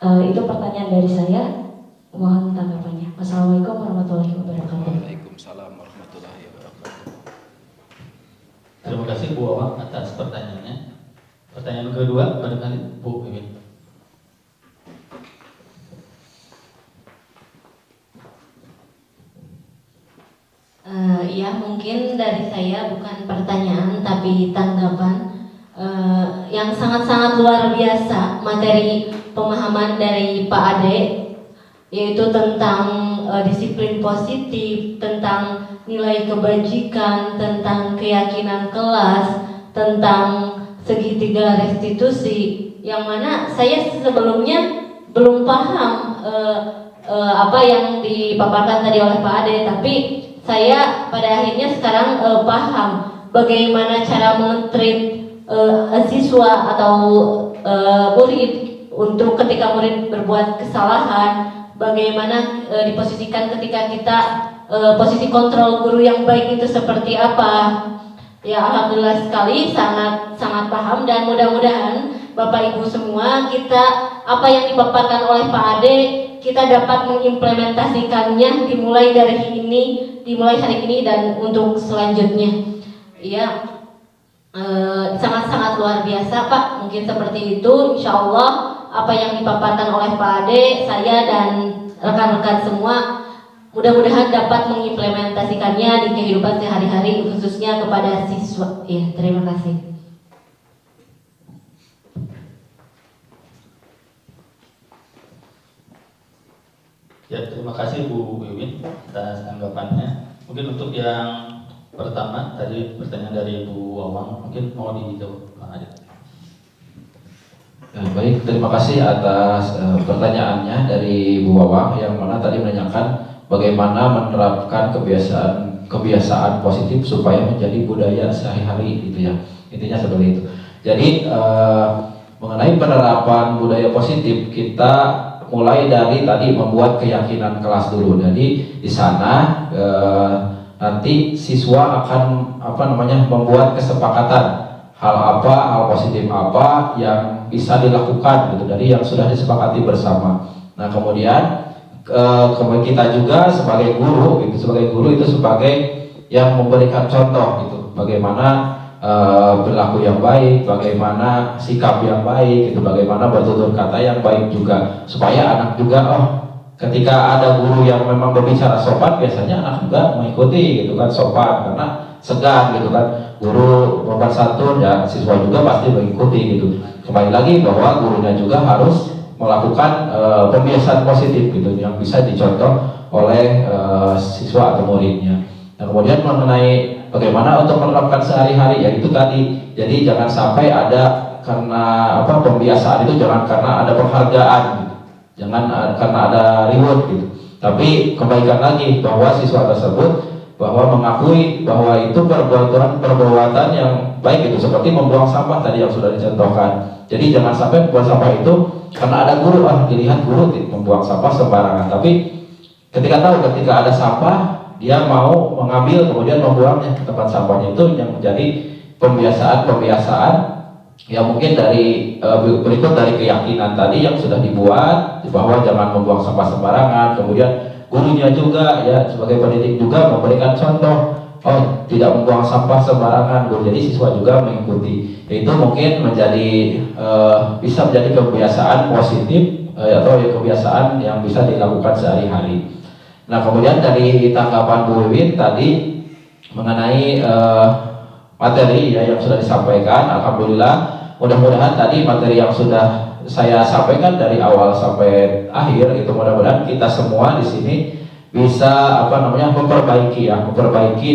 Itu pertanyaan dari saya, mohon tanggapannya. Wassalamualaikum warahmatullahi wabarakatuh. Waalaikumsalam warahmatullahi wabarakatuh. Terima kasih Bu Wawang atas pertanyaannya. Pertanyaan kedua barangkali Bu Iwin. Ya, mungkin dari saya bukan pertanyaan tapi tanggapan yang sangat-sangat luar biasa materi pemahaman dari Pak Ade, yaitu tentang disiplin positif, tentang nilai kebajikan, tentang keyakinan kelas, tentang segitiga restitusi, yang mana saya sebelumnya belum paham apa yang dipaparkan tadi oleh Pak Ade, tapi saya pada akhirnya sekarang paham bagaimana cara men-treat siswa atau murid untuk ketika murid berbuat kesalahan, bagaimana diposisikan ketika kita posisi kontrol guru yang baik itu seperti apa. Ya, alhamdulillah sekali, sangat paham, dan mudah-mudahan Bapak Ibu semua, kita apa yang dipaparkan oleh Pak Ade kita dapat mengimplementasikannya dimulai hari ini dan untuk selanjutnya. Ya, sangat luar biasa Pak. Mungkin seperti itu. Insya Allah apa yang dipaparkan oleh Pak Ade, saya dan rekan-rekan semua mudah-mudahan dapat mengimplementasikannya di kehidupan sehari-hari, khususnya kepada siswa. Ya, terima kasih. Ya, terima kasih Bu Wiwin atas tanggapannya. Mungkin untuk yang pertama tadi pertanyaan dari Bu Wawang, mungkin mau dijawab Bang Adit. Ya, baik, terima kasih atas pertanyaannya dari Bu Wawang yang mana tadi menanyakan bagaimana menerapkan kebiasaan positif supaya menjadi budaya sehari-hari gitu ya. Intinya seperti itu. Jadi mengenai penerapan budaya positif, kita mulai dari tadi membuat keyakinan kelas dulu. Jadi di sana nanti siswa akan membuat kesepakatan hal positif apa yang bisa dilakukan gitu dari yang sudah disepakati bersama. Nah kemudian kita juga sebagai guru itu sebagai yang memberikan contoh gitu bagaimana perilaku yang baik, bagaimana sikap yang baik, itu bagaimana bertutur kata yang baik juga, supaya anak juga ketika ada guru yang memang berbicara sopan, biasanya anak juga mengikuti gitu kan, sopan karena segan gitu kan, guru sopan santun ya siswa juga pasti mengikuti gitu. Kembali lagi bahwa gurunya juga harus melakukan pembiasaan positif gitu yang bisa dicontoh oleh siswa atau muridnya. Nah kemudian mengenai bagaimana untuk menerapkan sehari-hari ya itu tadi. Jadi jangan sampai ada karena pembiasaan itu jangan karena ada penghargaan gitu. Jangan karena ada reward gitu. Tapi kembalikan lagi bahwa siswa tersebut bahwa mengakui bahwa itu perbuatan yang baik itu seperti membuang sampah tadi yang sudah dicontohkan. Jadi jangan sampai membuang sampah itu karena ada guru dilihat guru membuang sampah sembarangan. Tapi ketika ada sampah dia mau mengambil kemudian membuangnya ke tempat sampahnya, itu yang menjadi pembiasaan yang mungkin dari berikut dari keyakinan tadi yang sudah dibuat bahwa jangan membuang sampah sembarangan. Kemudian gurunya juga ya sebagai pendidik juga memberikan contoh tidak membuang sampah sembarangan. Jadi siswa juga mengikuti. Itu mungkin bisa menjadi kebiasaan positif atau kebiasaan yang bisa dilakukan sehari-hari. Nah kemudian dari tanggapan Bu Wiwin tadi mengenai materi ya yang sudah disampaikan, alhamdulillah mudah-mudahan tadi materi yang sudah saya sampaikan dari awal sampai akhir itu mudah-mudahan kita semua di sini bisa memperbaiki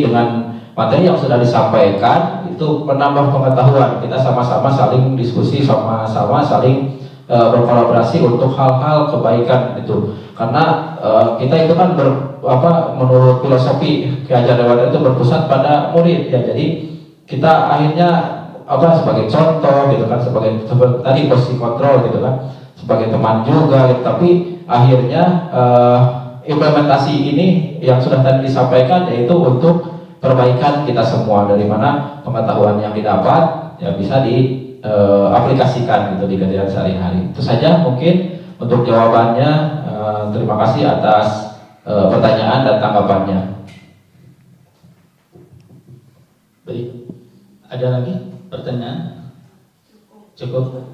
dengan materi yang sudah disampaikan, itu menambah pengetahuan, kita sama-sama saling diskusi, sama-sama saling berkolaborasi untuk hal-hal kebaikan itu. Karena kita itu kan menurut filosofi keajaran Dewa itu berpusat pada murid ya. Jadi kita akhirnya sebagai contoh gitu kan, sebagai tadi posisi kontrol gitu kan, sebagai teman juga gitu. Tapi akhirnya implementasi ini yang sudah tadi disampaikan yaitu untuk perbaikan kita semua, dari mana pengetahuan yang didapat ya bisa diaplikasikan gitu di kegiatan sehari-hari. Itu saja mungkin untuk jawabannya. Terima kasih atas pertanyaan dan tanggapannya. Baik, ada lagi pertanyaan? Cukup.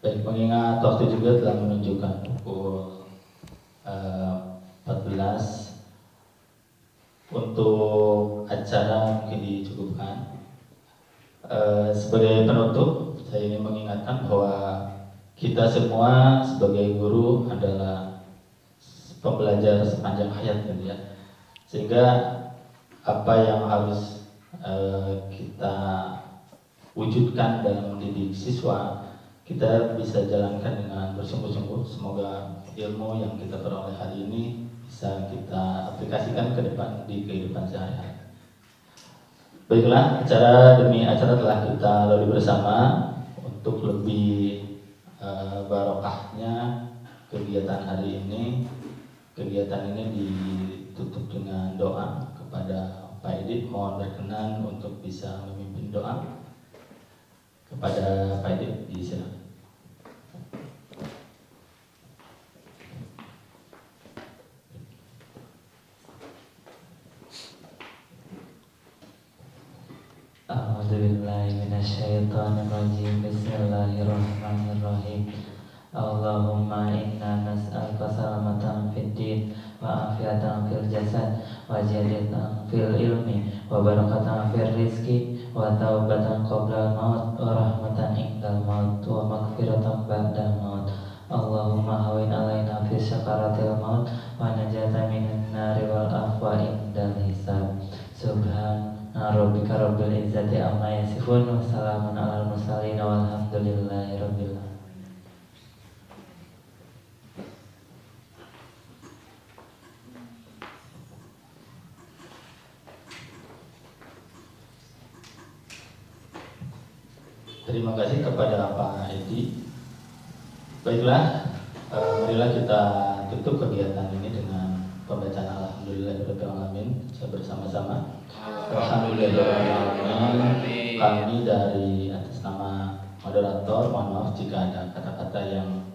Baik, mengingat waktu juga telah menunjukkan pukul 14, untuk acara mungkin dicukupkan. Sebagai penutup, saya ingin mengingatkan bahwa kita semua sebagai guru adalah pembelajar sepanjang hayat gitu ya. Sehingga apa yang harus kita wujudkan dalam mendidik siswa, kita bisa jalankan dengan bersungguh-sungguh. Semoga ilmu yang kita peroleh hari ini bisa kita aplikasikan ke depan di kehidupan sehari-hari. Baiklah, acara demi acara telah kita lalui bersama. Untuk lebih barokahnya kegiatan hari ini, kegiatan ini ditutup dengan doa kepada Pak Edip. Mohon berkenan untuk bisa memimpin doa kepada Pak Edip. Disilakan. A'udzubillahiminasyaitonirrajim. Bismillahirrahmanirrahim. Allahumma inna nas'aluka salamatan fid din wa afiatan fil jasad wa ziyadatan fil ilmi wa barakatan fil rizki wa taubatan qabla maut wa rahmatan indal maut wa maghfiratan ba'da maut. Allahumma hawin alaina fis syakaratil maut wa najata minan nari wal afwa indal hisab. Subhana rabbika rabbil izzati amma yasifun wa salamun alal mursalin walhamdulillahi rabbil alamin. Terima kasih kepada Pak Edi. Baiklah, marilah kita tutup kegiatan ini dengan pembacaan Alhamdulillahirrahmanirrahim bersama-sama. Alhamdulillahirrahmanirrahim. Kami dari atas nama moderator, mohon maaf jika ada kata-kata yang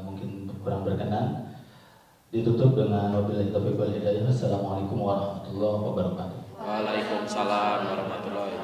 mungkin kurang berkenan. Ditutup dengan wabillahi taufiq wal hidayah. Assalamualaikum warahmatullahi wabarakatuh. Waalaikumsalam warahmatullahi wabarakatuh.